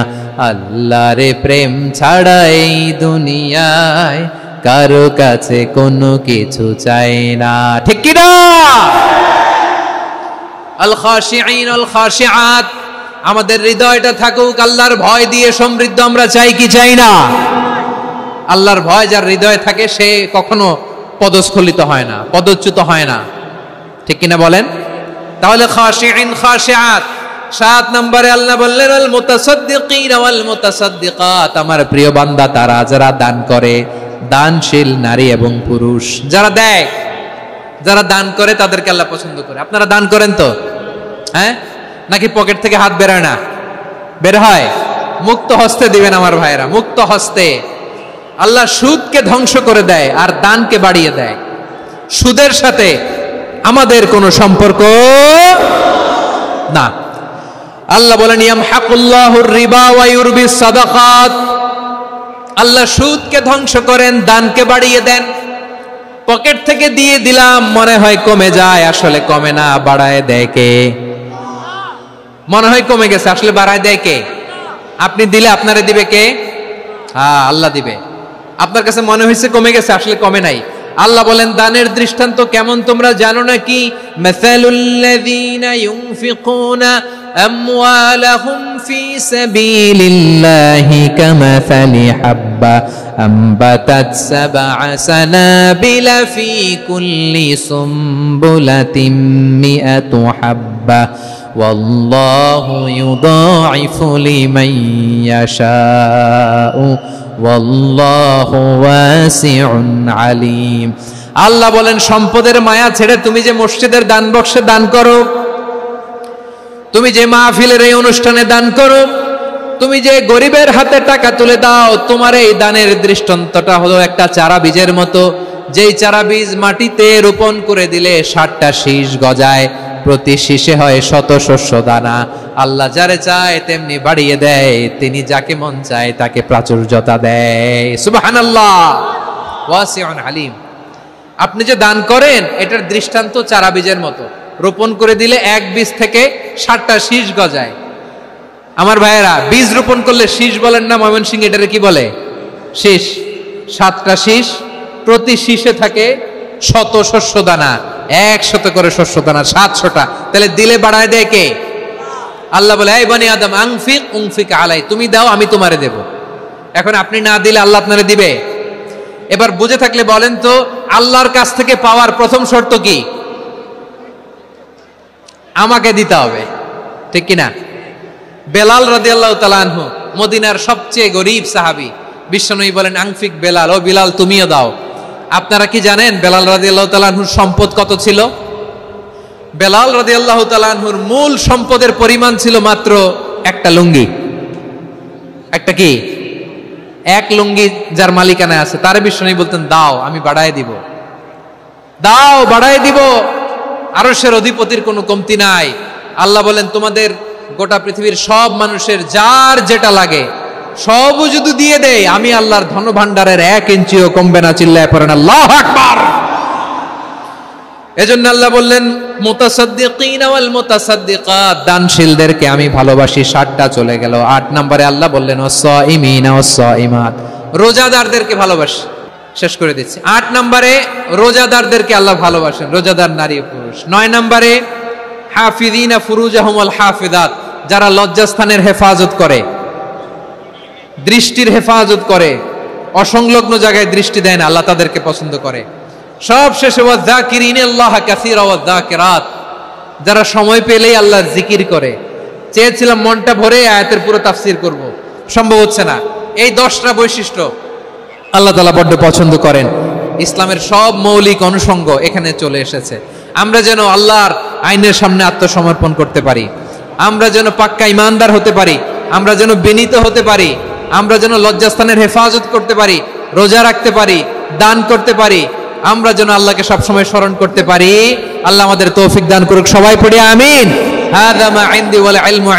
আল্লাহর প্রেম ছাড়া এই দুনিয়ায় কারো কাছে কোনো কিছু চায় না। ঠিক কি না? আল খাশিঈন আল খাশিআত, আমাদের হৃদয়টা থাকুক আল্লাহর ভয় দিয়ে সমৃদ্ধ। আমরা চাই কি চাই না? আল্লাহর ভয় যার হৃদয়ে থাকে সে কখনো পদস্খলিত হয় না, পদচ্যুত হয় না। ঠিক কিনা বলেন? তাহলে খাশিঈন খাশিআত। 7 নম্বরে আল্লাহ বললেন আল মুতাসাদ্দিকিন ওয়াল মুতাসাদ্দিকাত, আমার প্রিয় বান্দা তারা যারা দান করে, দানশীল নারী এবং পুরুষ যারা দেয়, যারা দান করে তাদেরকে আল্লাহ পছন্দ করে। আপনারা দান করেন তো? হ্যাঁ, নাকি পকেট থেকে হাত বেরোয় না? বের হয়। মুক্ত হস্তে দিবেন আমার ভাইয়েরা, মুক্ত হস্তে। আল্লাহ সুদকে ধ্বংস করে দেয় আর দানকে বাড়িয়ে দেয়। সুদের সাথে আমাদের কোনো সম্পর্ক না। আল্লাহ বলেন ইয়ামহাকুল্লাহুর রিবা ওয়া ইউরবিস সাদাকাত, আল্লাহ সুদকে ধ্বংস করেন, দানকে বাড়িয়ে দেন। পকেট থেকে দিয়ে দিলাম মনে হয় কমে যায়, আসলে কমে না, বাড়ায় দেয় কে? মনে হয় কমে গেছে, আসলে বাড়ায় দেয় কে? আপনি দিলে আপনারে দিবে কে? হ্যাঁ, আল্লাহ দিবে। আপনার কাছে মনে হয়েছে কমে গেছে, আসলে কমে নাই। আল্লাহ বলেন দানের দৃষ্টান্ত কেমন তোমরা জানো নাকি? মাসালুল্লাযীনা ইউনফিকুনা আমওয়ালাহুম ফি সাবিলিল্লাহি কামাসালি হাব্বা আম্বাতাত সাবআ সানাবিলা ফি কুল্লি সুমবুলাতিন মিআতু হাব্বা ওয়াল্লাহু ইউদাঈফু লিমান ইয়াশাউ ওয়াল্লাহু ওয়াসিউন আলিম। আল্লাহ বলেন সম্পদের মায়া ছেড়ে তুমি যে মসজিদের দান বক্সে দান করো, তুমি যে মাহফিলের এই অনুষ্ঠানে দান করো, তুমি যে গরিবের হাতে টাকা তুলে দাও, তোমার এই দানের দৃষ্টান্তটা হলো একটা চারা বীজের মতো, যেই চারা বীজ মাটিতে রোপণ করে দিলে 60টা শীষ গজায়, প্রতি শীষে হয় শত শস্য দানা। আল্লাহ যারে চায় তেমনি বাড়িয়ে দেয়, তিনি যাকে মন চায় তাকে প্রাচুর্যতা দেয়। সুবহানাল্লাহ, ওয়াসিউন আলিম। আপনি যে দান করেন এটার দৃষ্টান্ত চারা বীজের মতো, রোপণ করে দিলে এক বীজ থেকে 60টা শীষ গজায়। আমার ভাইয়েরা, বীজ রোপণ করলে শীষ বলেন না ময়মনসিংহে, এটারে কি বলে? শীষ। 7টা শীষ, প্রতি শীষে থাকে শত শস্য দানা, 100 করে শস্য দানা, 700টা। তাহলে দিলে বাড়ায় দেয় কে? আল্লাহ বলে, এই বনি আদম আনফিক উনফিক আলাই, তুমি দাও আমি তোমারে দেব। এখন আপনি না দিলে আল্লাহ আপনারে দিবে? এবার বুঝে থাকলে বলেন তো, আল্লাহর কাছ থেকে পাওয়ার প্রথম শর্ত কি? আমাকে দিতে হবে, ঠিক কিনা? বেলাল রাদিয়াল্লাহু তাআলা আনহু, মদিনার সবচেয়ে গরীব সাহাবী, বিশ্বনবী বলেন আনফিক বেলাল, ও বিলাল তুমিও দাও। আপনারা কি জানেন বেলাল রাদিয়াল্লাহু তাআলা আনহুর সম্পদ কত ছিল? বেলাল রাদিয়াল্লাহু তাআলা আনহুর মূল সম্পদের পরিমাণ ছিল মাত্র একটা লুঙ্গি। একটা কি? এক লুঙ্গি যার মালিকানায় আছে, তার বিশ্বনবী বলতেন দাও আমি বাড়ায় দিব, দাও বাড়ায় দিব। আরশের অধিপতির কোনো কমতি নাই। আল্লাহ বলেন, তোমাদের গোটা পৃথিবীর সব মানুষের যার যেটা লাগে সবও যদি দিয়ে দেয়, আমি আল্লাহর ধন ভান্ডারের 1 ইঞ্চিও কমবে না। চিল্লায় পড়েন আল্লাহু আকবার। এজন্য আল্লাহ বললেন, মুতাসাদ্দিকিনা ওয়াল মুতাসাদ্দিকাত, দানশীলদেরকে আমি ভালোবাসি। 60টা চলে গেল। 8 নম্বরে আল্লাহ বললেন, ওয়াস-সাইমিনা ওয়াস-সাইমাত, রোজাদারদেরকে ভালোবাসি। শেষ করে দিচ্ছি। 8 নম্বরে রোজাদারদেরকে আল্লাহ ভালোবাসেন, রোজাদার নারী ও পুরুষ। 9 নম্বরে হাফিযিনা ফুরুজাহুম ওয়াল হাফিযাত, যারা লজ্জাস্থানের হেফাজত করে, দৃষ্টির হেফাজত করে, অসংলগ্ন জায়গায় দৃষ্টি দেয় না, আল্লাহ তাদেরকে পছন্দ করে। সব শেষে ওয়াযাকিরিনাল্লাহ কাসীরা ওয়াযাকিরাত, যারা সময় পেলেই আল্লাহর জিকির করে। চেয়েছিলাম মনটা ভরে আয়াতের পুরো তাফসীর করব, সম্ভব হচ্ছে না। এই 10টা বৈশিষ্ট্য আল্লাহ তাআলা বড্ড পছন্দ করেন। ইসলামের সব মৌলিক অনুষঙ্গ এখানে চলে এসেছে। আমরা যেন আল্লাহর আইনের সামনে আত্মসমর্পণ করতে পারি, আমরা যেন পাক্কা ইমানদার হতে পারি, আমরা যেন বিনীত হতে পারি, আমরা যেন লজ্জাস্থানের হেফাজত করতে পারি, রোজা রাখতে পারি, দান করতে পারি, আমরা যেন আল্লাহকে সবসময় স্মরণ করতে পারি। আল্লাহ আমাদের তৌফিক দান করুক। সবাই পড়ি আমিন। হাযা মা ইনদি ওয়াল ইলমু